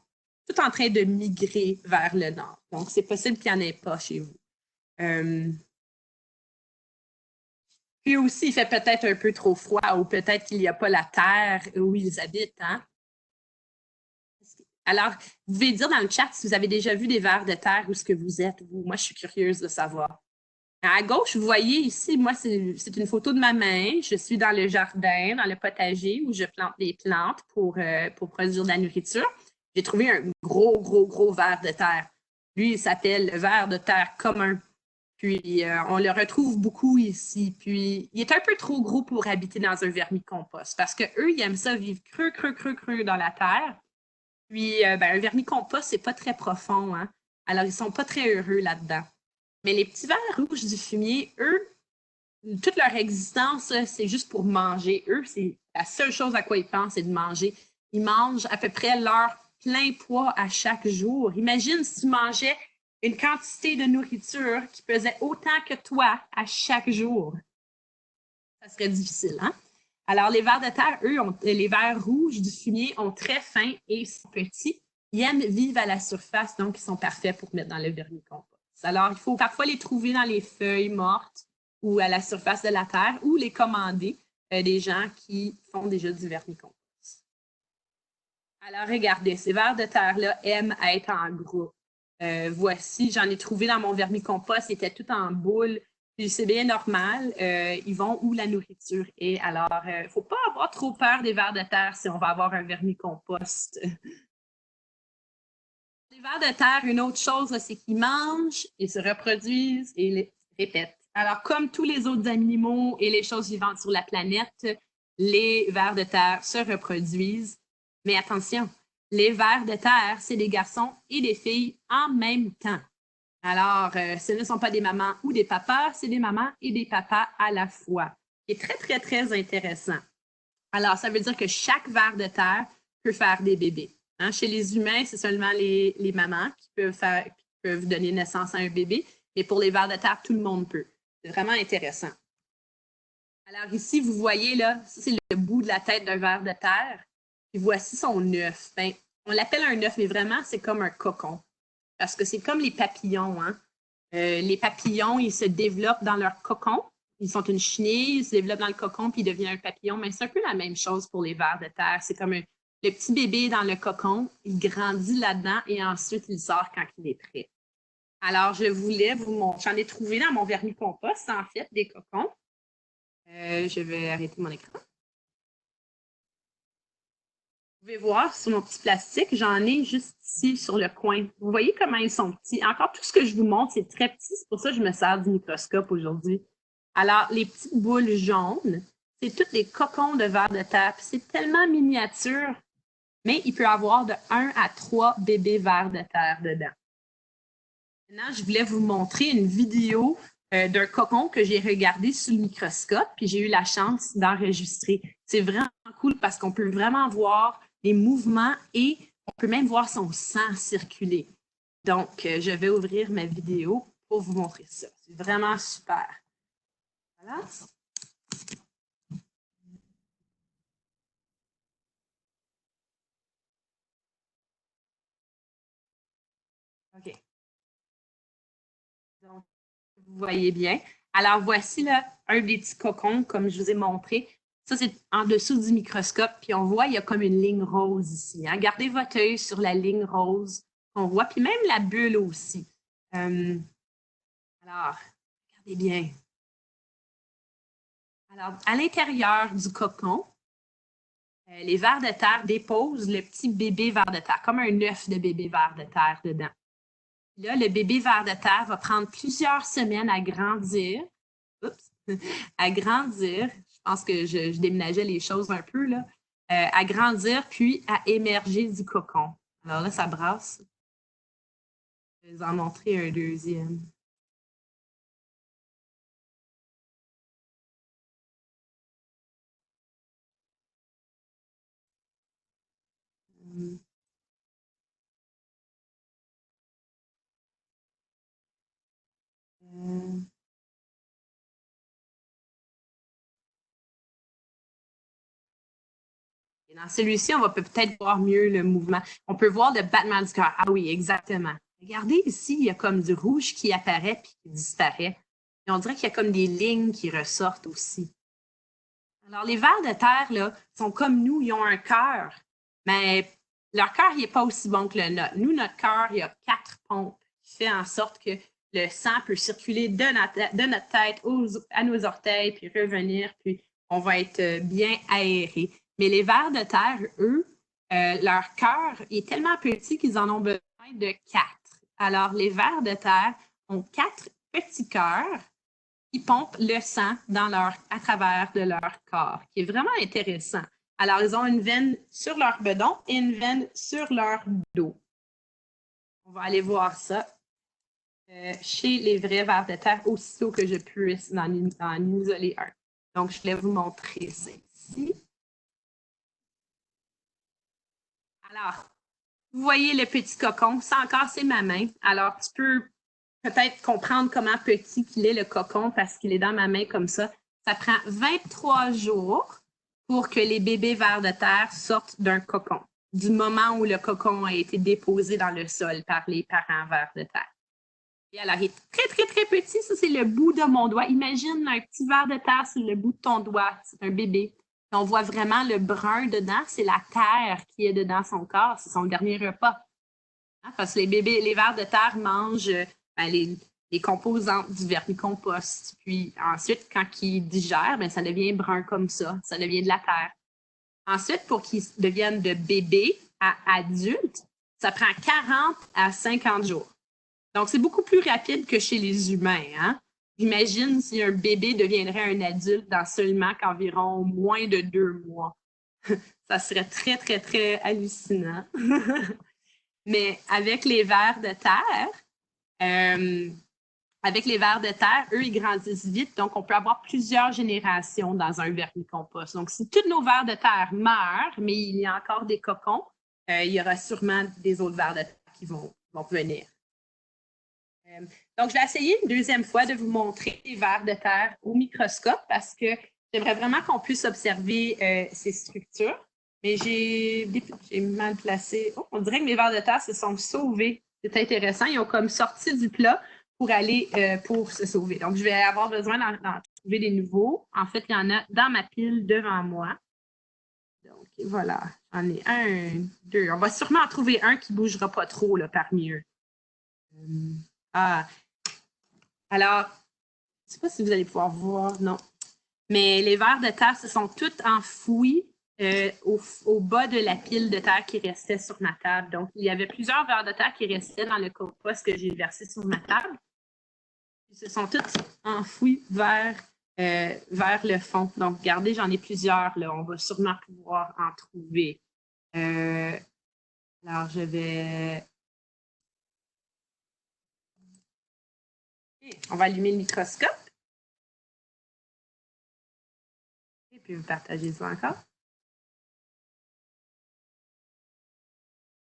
tout en train de migrer vers le nord. Donc, c'est possible qu'il n'y en ait pas chez vous. Puis aussi, il fait peut-être un peu trop froid ou peut-être qu'il n'y a pas la terre où ils habitent. Hein? Alors, vous pouvez dire dans le chat si vous avez déjà vu des vers de terre où ce que vous êtes. Moi, je suis curieuse de savoir. À gauche, vous voyez ici, moi, c'est une photo de ma main. Je suis dans le jardin, dans le potager où je plante des plantes pour produire de la nourriture. J'ai trouvé un gros ver de terre. Lui, il s'appelle le ver de terre commun. Puis, on le retrouve beaucoup ici. Puis, il est un peu trop gros pour habiter dans un vermicompost parce qu'eux, ils aiment ça vivre creux dans la terre. Puis, un vermicompost, c'est pas très profond. Hein? Alors, ils sont pas très heureux là-dedans. Mais les petits vers rouges du fumier, eux, toute leur existence, c'est juste pour manger. Eux, c'est la seule chose à quoi ils pensent, c'est de manger. Ils mangent à peu près leur plein poids à chaque jour. Imagine si tu mangeais une quantité de nourriture qui pesait autant que toi à chaque jour. Ça serait difficile, hein? Alors, les vers de terre, eux, les vers rouges du fumier ont très faim et sont petits. Ils aiment vivre à la surface, donc ils sont parfaits pour mettre dans le vermicompost. Alors, il faut parfois les trouver dans les feuilles mortes ou à la surface de la terre ou les commander des gens qui font déjà du vermicompost. Alors, regardez, ces vers de terre-là aiment être en groupe. Voici, j'en ai trouvé dans mon vermicompost, ils étaient tout en boule. Puis c'est bien normal, ils vont où la nourriture est. Alors, il ne faut pas avoir trop peur des vers de terre si on va avoir un vermicompost. Les vers de terre, une autre chose, c'est qu'ils mangent, ils se reproduisent et ils répètent. Alors, comme tous les autres animaux et les choses vivantes sur la planète, les vers de terre se reproduisent. Mais attention, les vers de terre, c'est des garçons et des filles en même temps. Alors, ce ne sont pas des mamans ou des papas, c'est des mamans et des papas à la fois. C'est très intéressant. Alors, ça veut dire que chaque ver de terre peut faire des bébés. Hein? Chez les humains, c'est seulement les mamans qui peuvent donner naissance à un bébé, mais pour les vers de terre, tout le monde peut. C'est vraiment intéressant. Alors ici, vous voyez, là, ça, c'est le bout de la tête d'un ver de terre. Puis voici son œuf. Ben, on l'appelle un œuf, mais vraiment, c'est comme un cocon. Parce que c'est comme les papillons. Hein? Les papillons, ils se développent dans leur cocon. Ils sont une chenille, ils se développent dans le cocon, puis ils deviennent un papillon. Mais c'est un peu la même chose pour les vers de terre. C'est comme le petit bébé dans le cocon. Il grandit là-dedans et ensuite, il sort quand il est prêt. Alors, je voulais vous montrer. J'en ai trouvé dans mon vermicompost, en fait, des cocons. Je vais arrêter mon écran. Vous pouvez voir sur mon petit plastique, j'en ai juste ici sur le coin. Vous voyez comment ils sont petits. Encore, tout ce que je vous montre, c'est très petit. C'est pour ça que je me sers du microscope aujourd'hui. Alors, les petites boules jaunes, c'est tous des cocons de vers de terre. C'est tellement miniature, mais il peut y avoir de 1 à 3 bébés vers de terre dedans. Maintenant, je voulais vous montrer une vidéo d'un cocon que j'ai regardé sous le microscope, puis j'ai eu la chance d'enregistrer. C'est vraiment cool parce qu'on peut vraiment voir les mouvements et on peut même voir son sang circuler. Donc, je vais ouvrir ma vidéo pour vous montrer ça. C'est vraiment super. Voilà. OK. Donc, vous voyez bien. Alors, voici là, un des petits cocons, comme je vous ai montré. Ça, c'est en dessous du microscope. Puis on voit, il y a comme une ligne rose ici. Hein? Gardez votre œil sur la ligne rose qu'on voit, puis même la bulle aussi. Alors, regardez bien. Alors, à l'intérieur du cocon, les vers de terre déposent le petit bébé ver de terre, comme un œuf de bébé ver de terre dedans. Là, le bébé ver de terre va prendre plusieurs semaines à grandir. Oups! À grandir. Je pense que je déménageais les choses un peu, là. À grandir, puis à émerger du cocon. Alors là, ça brasse. Je vais vous en montrer un deuxième. Et dans celui-ci, on va peut-être voir mieux le mouvement. On peut voir le battement du cœur. Ah oui, exactement. Regardez ici, il y a comme du rouge qui apparaît puis qui disparaît. Et on dirait qu'il y a comme des lignes qui ressortent aussi. Alors, les vers de terre, là, sont comme nous, ils ont un cœur, mais leur cœur, il n'est pas aussi bon que le nôtre. Nous, notre cœur, il y a 4 pompes qui fait en sorte que le sang peut circuler de notre tête à nos orteils, puis revenir, puis on va être bien aéré. Mais les vers de terre, eux, leur cœur est tellement petit qu'ils en ont besoin de 4. Alors, les vers de terre ont 4 petits cœurs qui pompent le sang à travers de leur corps, qui est vraiment intéressant. Alors, ils ont une veine sur leur bedon et une veine sur leur dos. On va aller voir ça chez les vrais vers de terre, aussitôt que je puisse en isoler un. Donc, je vais vous montrer ça ici. Alors, vous voyez le petit cocon, ça encore, c'est ma main. Alors, tu peux peut-être comprendre comment petit qu'il est, le cocon, parce qu'il est dans ma main comme ça. Ça prend 23 jours pour que les bébés vers de terre sortent d'un cocon, du moment où le cocon a été déposé dans le sol par les parents vers de terre. Et alors, il est très, très, très petit. Ça, c'est le bout de mon doigt. Imagine un petit ver de terre sur le bout de ton doigt. C'est un bébé. On voit vraiment le brun dedans. C'est la terre qui est dedans son corps. C'est son dernier repas. Hein? Parce que les vers de terre mangent les composantes du vermicompost. Puis ensuite, quand ils digèrent, ça devient brun comme ça. Ça devient de la terre. Ensuite, pour qu'ils deviennent de bébé à adulte, ça prend 40 à 50 jours. Donc, c'est beaucoup plus rapide que chez les humains. Hein? Imagine si un bébé deviendrait un adulte dans seulement qu'environ moins de 2 mois. Ça serait très, très, très hallucinant. Mais avec les vers de terre, eux, ils grandissent vite, donc on peut avoir plusieurs générations dans un vermicompost. Donc, si tous nos vers de terre meurent, mais il y a encore des cocons, il y aura sûrement des autres vers de terre qui vont venir. Donc, je vais essayer une deuxième fois de vous montrer les vers de terre au microscope parce que j'aimerais vraiment qu'on puisse observer ces structures. Mais j'ai mal placé. Oh, on dirait que mes vers de terre se sont sauvés. C'est intéressant. Ils ont comme sorti du plat pour aller pour se sauver. Donc, je vais avoir besoin d'en trouver des nouveaux. En fait, il y en a dans ma pile devant moi. Donc, voilà. J'en ai 1, 2. On va sûrement en trouver un qui ne bougera pas trop là, parmi eux. Alors, je ne sais pas si vous allez pouvoir voir, non. Mais les vers de terre se sont tous enfouis au bas de la pile de terre qui restait sur ma table. Donc, il y avait plusieurs vers de terre qui restaient dans le compost que j'ai versé sur ma table. Ils se sont tous enfouis vers le fond. Donc, regardez, j'en ai plusieurs. Là. On va sûrement pouvoir en trouver. Alors, je vais... On va allumer le microscope. Et puis, vous partagez ça encore.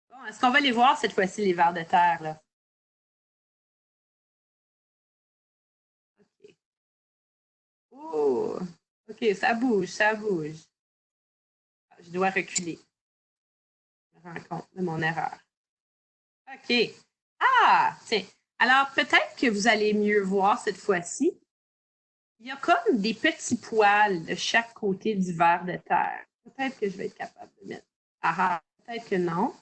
Bon, est-ce qu'on va les voir cette fois-ci, les vers de terre? Là? OK. Oh! OK, ça bouge, ça bouge. Je dois reculer. Je me rends compte de mon erreur. OK. Ah! Tiens. Alors, peut-être que vous allez mieux voir cette fois-ci. il y a comme des petits poils de chaque côté du ver de terre. Peut-être que je vais être capable de mettre. Peut-être que non.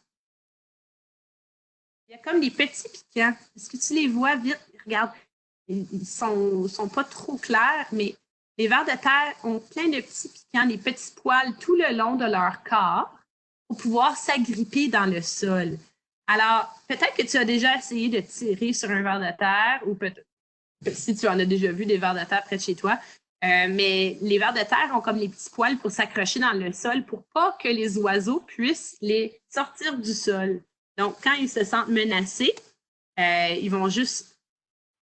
Il y a comme des petits piquants. Est-ce que tu les vois vite? Regarde, ils sont pas trop clairs, mais les vers de terre ont plein de petits piquants, des petits poils tout le long de leur corps pour pouvoir s'agripper dans le sol. Alors, peut-être que tu as déjà essayé de tirer sur un ver de terre, ou peut-être si tu en as déjà vu des vers de terre près de chez toi, mais les vers de terre ont comme les petits poils pour s'accrocher dans le sol pour pas que les oiseaux puissent les sortir du sol. Donc, quand ils se sentent menacés, ils vont juste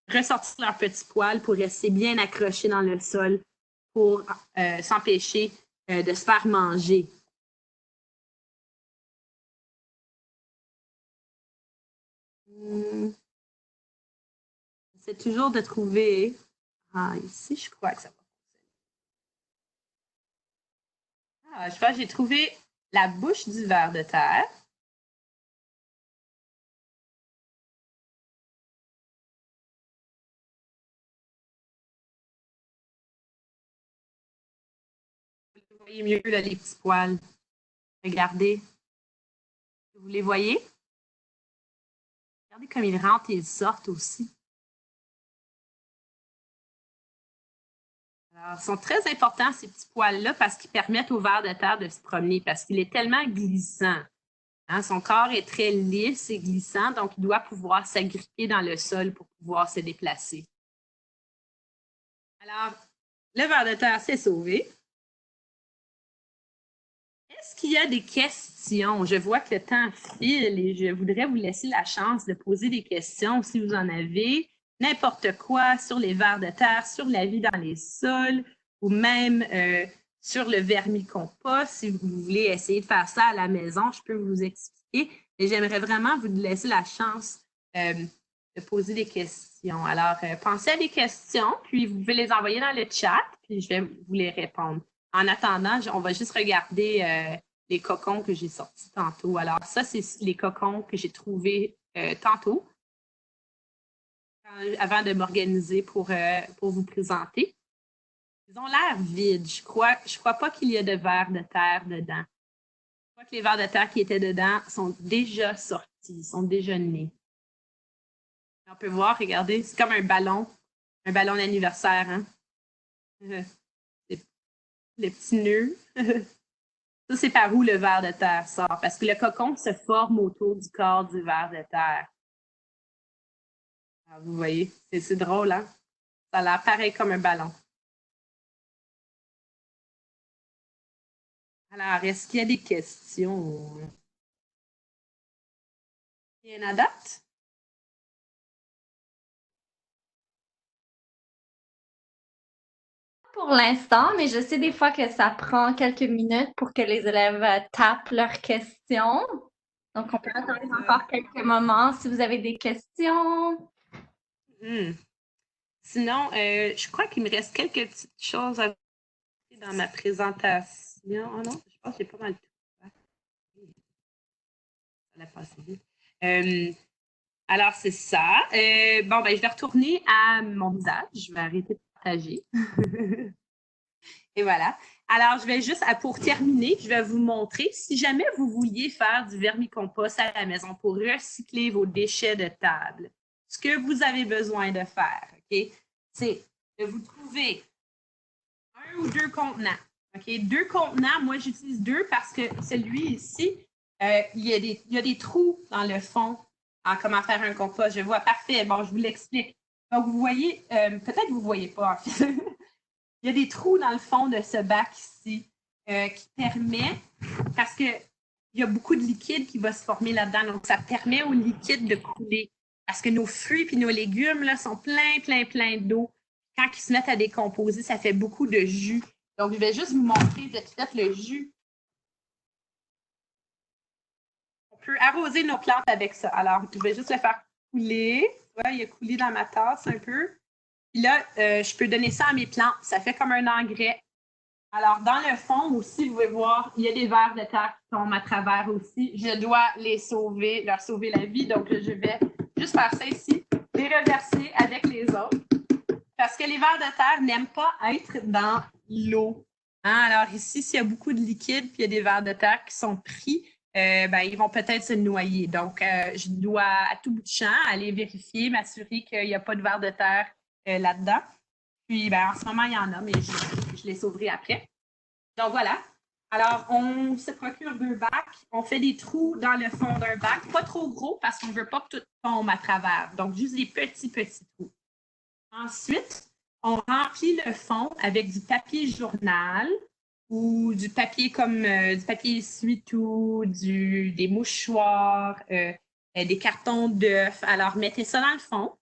ressortir leurs petits poils pour rester bien accrochés dans le sol pour s'empêcher de se faire manger. C'est toujours de trouver... Ah, ici, je crois que ça va fonctionner. Je crois que j'ai trouvé la bouche du ver de terre. Vous voyez mieux là, les petits poils. Regardez. Vous les voyez? Regardez comme ils rentrent et ils sortent aussi. Alors, ils sont très importants, ces petits poils-là, parce qu'ils permettent au ver de terre de se promener, parce qu'il est tellement glissant. Hein? Son corps est très lisse et glissant, donc il doit pouvoir s'agripper dans le sol pour pouvoir se déplacer. Alors, le ver de terre s'est sauvé. Est-ce qu'il y a des questions? Je vois que le temps file et je voudrais vous laisser la chance de poser des questions si vous en avez. N'importe quoi sur les vers de terre, sur la vie dans les sols ou même sur le vermicompost. Si vous voulez essayer de faire ça à la maison, je peux vous expliquer. Et j'aimerais vraiment vous laisser la chance de poser des questions. Alors, pensez à des questions, puis vous pouvez les envoyer dans le chat, puis je vais vous les répondre. En attendant, on va juste regarder les cocons que j'ai sortis tantôt. Alors, ça, c'est les cocons que j'ai trouvés tantôt, avant de m'organiser pour vous présenter. Ils ont l'air vides. Je crois pas qu'il y a de vers de terre dedans. Je crois que les vers de terre qui étaient dedans sont déjà sortis, sont déjà nés. On peut voir, regardez, c'est comme un ballon d'anniversaire. Hein? Les petits nœuds. Ça, c'est par où le ver de terre sort, parce que le cocon se forme autour du corps du ver de terre. Alors, vous voyez, c'est drôle, hein? Ça a l'air pareil comme un ballon. Alors, est-ce qu'il y a des questions? Il y en a d'autres? Pour l'instant, mais je sais des fois que ça prend quelques minutes pour que les élèves tapent leurs questions. Donc, on peut attendre encore quelques moments si vous avez des questions. Sinon, je crois qu'il me reste quelques petites choses à dire dans ma présentation. Oh non, je pense que j'ai pas mal tout. Ça l'a passé vite. Alors, c'est ça. Bon, ben, je vais retourner à mon visage. Je vais arrêter de partager. Et voilà. Alors, je vais juste, pour terminer, je vais vous montrer, si jamais vous vouliez faire du vermicompost à la maison pour recycler vos déchets de table, ce que vous avez besoin de faire, OK, c'est de vous trouver un ou deux contenants. OK, 2 contenants. Moi, j'utilise 2 parce que celui ici, il y a des trous dans le fond en comment faire un compost. Je vois, parfait. Bon, je vous l'explique. Donc, vous voyez, peut-être que vous ne voyez pas, en fait. Il y a des trous dans le fond de ce bac ici qui permet, parce qu'il y a beaucoup de liquide qui va se former là-dedans, donc ça permet au liquide de couler. Parce que nos fruits et nos légumes là, sont plein d'eau. Quand ils se mettent à décomposer, ça fait beaucoup de jus. Donc, je vais juste vous montrer de fait le jus. On peut arroser nos plantes avec ça. Alors, je vais juste le faire couler. Tu vois, il a coulé dans ma tasse un peu. Puis là, je peux donner ça à mes plantes. Ça fait comme un engrais. Alors, dans le fond aussi, vous pouvez voir, il y a des vers de terre qui tombent à travers aussi. Je dois les sauver, leur sauver la vie. Donc, je vais juste faire ça ici, les reverser avec les autres. Parce que les vers de terre n'aiment pas être dans l'eau. Hein? Alors ici, s'il y a beaucoup de liquide puis il y a des vers de terre qui sont pris, ils vont peut-être se noyer. Donc, je dois à tout bout de champ aller vérifier, m'assurer qu'il n'y a pas de vers de terre là-dedans. Puis, en ce moment, il y en a, mais je les sauverai après. Donc, voilà. Alors, on se procure 2 bacs. On fait des trous dans le fond d'un bac. Pas trop gros parce qu'on ne veut pas que tout tombe à travers. Donc, juste des petits trous. Ensuite, on remplit le fond avec du papier journal ou du papier comme du papier essuie-tout, des mouchoirs, des cartons d'œufs. Alors, mettez ça dans le fond.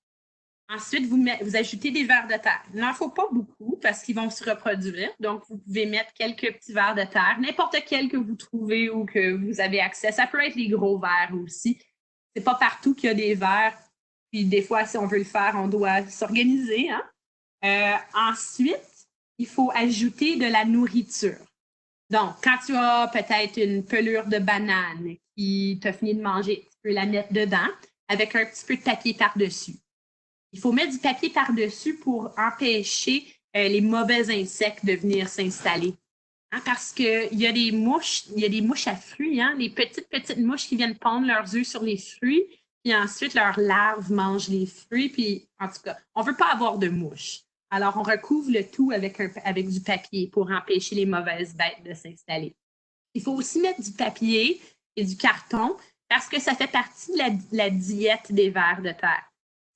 Ensuite, vous ajoutez des vers de terre. Il n'en faut pas beaucoup parce qu'ils vont se reproduire. Donc, vous pouvez mettre quelques petits vers de terre, n'importe quel que vous trouvez ou que vous avez accès. Ça peut être les gros vers aussi. C'est pas partout qu'il y a des vers. Puis des fois, si on veut le faire, on doit s'organiser. Hein? Ensuite, il faut ajouter de la nourriture. Donc, quand tu as peut-être une pelure de banane qui t'a fini de manger, tu peux la mettre dedans avec un petit peu de papier par-dessus. Il faut mettre du papier par-dessus pour empêcher les mauvais insectes de venir s'installer. Hein, parce qu'il y a des mouches à fruits, hein, les petites mouches qui viennent pondre leurs œufs sur les fruits, puis ensuite leurs larves mangent les fruits, puis en tout cas, on ne veut pas avoir de mouches. Alors, on recouvre le tout avec du papier pour empêcher les mauvaises bêtes de s'installer. Il faut aussi mettre du papier et du carton parce que ça fait partie de la diète des vers de terre.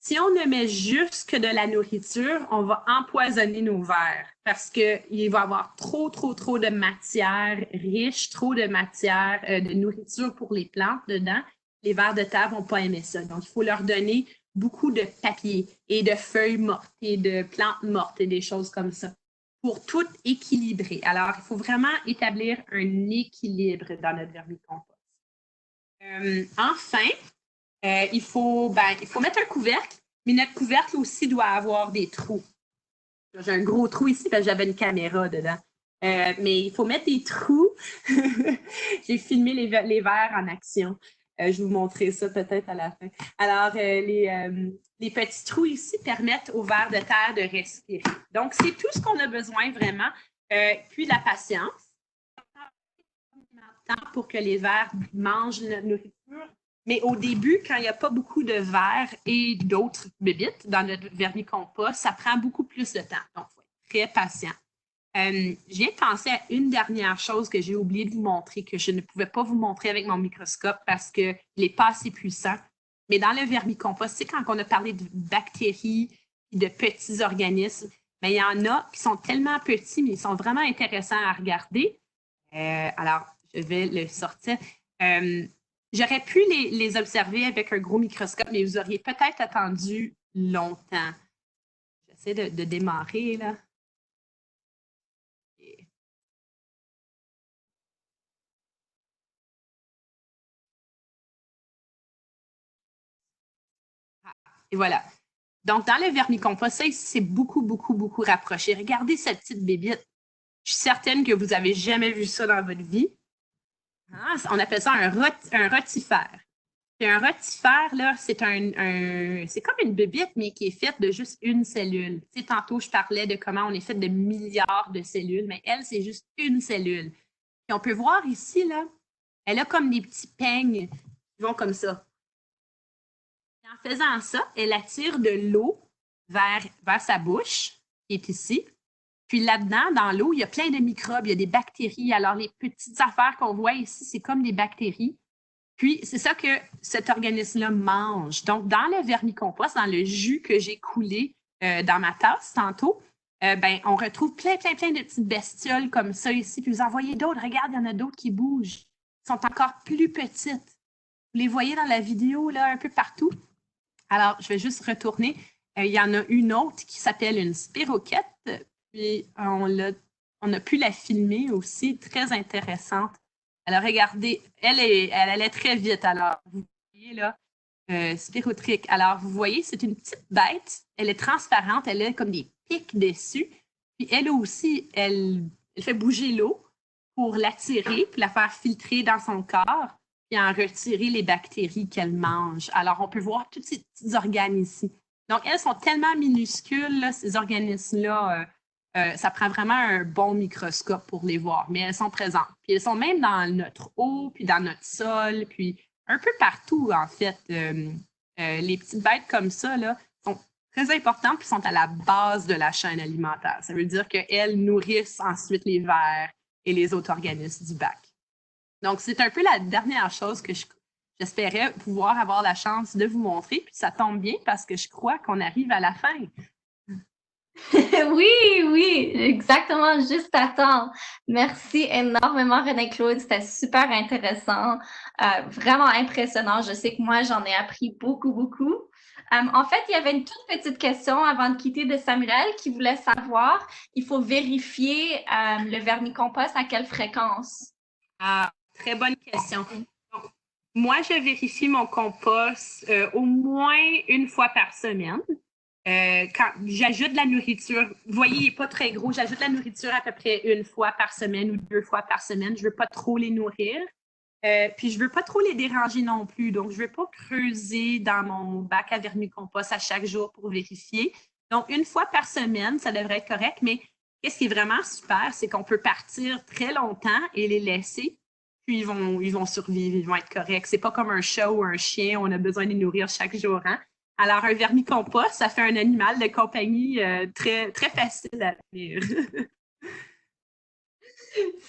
Si on ne met juste que de la nourriture, on va empoisonner nos vers parce qu'il va y avoir trop de matière riche, trop de matière de nourriture pour les plantes dedans. Les vers de terre ne vont pas aimer ça. Donc, il faut leur donner beaucoup de papier et de feuilles mortes et de plantes mortes et des choses comme ça pour tout équilibrer. Alors, il faut vraiment établir un équilibre dans notre vermicompost. Enfin, il faut mettre un couvercle, mais notre couvercle aussi doit avoir des trous. J'ai un gros trou ici parce que j'avais une caméra dedans. Mais il faut mettre des trous. J'ai filmé les vers en action. Je vais vous montrer ça peut-être à la fin. Alors, les petits trous ici permettent aux vers de terre de respirer. Donc, c'est tout ce qu'on a besoin vraiment. Puis la patience. Pour que les vers mangent notre nourriture. Mais au début, quand il n'y a pas beaucoup de vers et d'autres bébites dans notre vermicompost, ça prend beaucoup plus de temps. Donc, il faut être très patient. Je viens de penser à une dernière chose que j'ai oublié de vous montrer, que je ne pouvais pas vous montrer avec mon microscope parce qu'il n'est pas assez puissant. Mais dans le vermicompost, c'est quand on a parlé de bactéries et de petits organismes, mais il y en a qui sont tellement petits, mais ils sont vraiment intéressants à regarder. Alors, je vais le sortir. J'aurais pu les observer avec un gros microscope, mais vous auriez peut-être attendu longtemps. J'essaie de démarrer, là. Et voilà. Donc, dans le vermicompost, ça ici, c'est beaucoup rapproché. Regardez cette petite bébite. Je suis certaine que vous n'avez jamais vu ça dans votre vie. Hein? On appelle ça un rotifère. Puis un rotifère, là, c'est comme une bébite, mais qui est faite de juste une cellule. Tu sais, tantôt, je parlais de comment on est fait de milliards de cellules, mais elle, c'est juste une cellule. Puis on peut voir ici, là, elle a comme des petits peignes qui vont comme ça. Et en faisant ça, elle attire de l'eau vers sa bouche, qui est ici. Puis là-dedans, dans l'eau, il y a plein de microbes, il y a des bactéries. Alors, les petites affaires qu'on voit ici, c'est comme des bactéries. Puis, c'est ça que cet organisme-là mange. Donc, dans le vermicompost, dans le jus que j'ai coulé dans ma tasse tantôt, on retrouve plein de petites bestioles comme ça ici. Puis, vous en voyez d'autres. Regarde, il y en a d'autres qui bougent. Ils sont encore plus petites. Vous les voyez dans la vidéo, là, un peu partout. Alors, je vais juste retourner. Il y en a une autre qui s'appelle une spirochète. Puis, on a pu la filmer aussi. Très intéressante. Alors, regardez, elle allait très vite. Alors, vous voyez là, spirotrique. Alors, vous voyez, c'est une petite bête. Elle est transparente. Elle a comme des pics dessus. Puis, elle aussi, elle fait bouger l'eau pour l'attirer, puis la faire filtrer dans son corps, puis en retirer les bactéries qu'elle mange. Alors, on peut voir tous ces petits organes ici. Donc, elles sont tellement minuscules, là, ces organismes-là, ça prend vraiment un bon microscope pour les voir, mais elles sont présentes. Puis elles sont même dans notre eau, puis dans notre sol, puis un peu partout, en fait. Les petites bêtes comme ça, là, sont très importantes, puis sont à la base de la chaîne alimentaire. Ça veut dire qu'elles nourrissent ensuite les vers et les autres organismes du bac. Donc, c'est un peu la dernière chose que j'espérais pouvoir avoir la chance de vous montrer. Puis ça tombe bien parce que je crois qu'on arrive à la fin. Oui, exactement, juste à temps. Merci énormément, René-Claude. C'était super intéressant, vraiment impressionnant. Je sais que moi, j'en ai appris beaucoup. En fait, il y avait une toute petite question avant de quitter de Samuel qui voulait savoir, il faut vérifier le vermicompost à quelle fréquence? Ah, très bonne question. Donc, moi, je vérifie mon compost au moins une fois par semaine. Quand j'ajoute de la nourriture, vous voyez, il n'est pas très gros, j'ajoute de la nourriture à peu près une fois par semaine ou 2 fois par semaine. Je ne veux pas trop les nourrir. Puis je ne veux pas trop les déranger non plus. Donc, je ne veux pas creuser dans mon bac à vermicompost à chaque jour pour vérifier. Donc, une fois par semaine, ça devrait être correct. Mais qu'est-ce qui est vraiment super, c'est qu'on peut partir très longtemps et les laisser. Puis ils vont survivre, ils vont être corrects. C'est pas comme un chat ou un chien, on a besoin de les nourrir chaque jour. Hein? Alors, un vermicompost, ça fait un animal de compagnie très, très facile à tenir.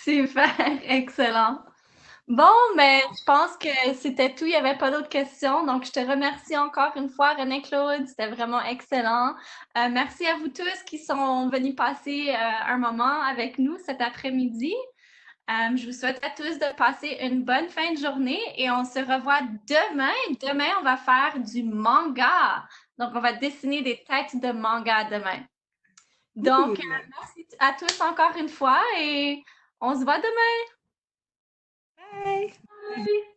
Super, excellent. Bon, mais je pense que c'était tout. Il n'y avait pas d'autres questions. Donc, je te remercie encore une fois, René-Claude. C'était vraiment excellent. Merci à vous tous qui sont venus passer un moment avec nous cet après-midi. Je vous souhaite à tous de passer une bonne fin de journée et on se revoit demain. Demain, on va faire du manga. Donc, on va dessiner des têtes de manga demain. Donc, merci à tous encore une fois et on se voit demain. Bye! Bye!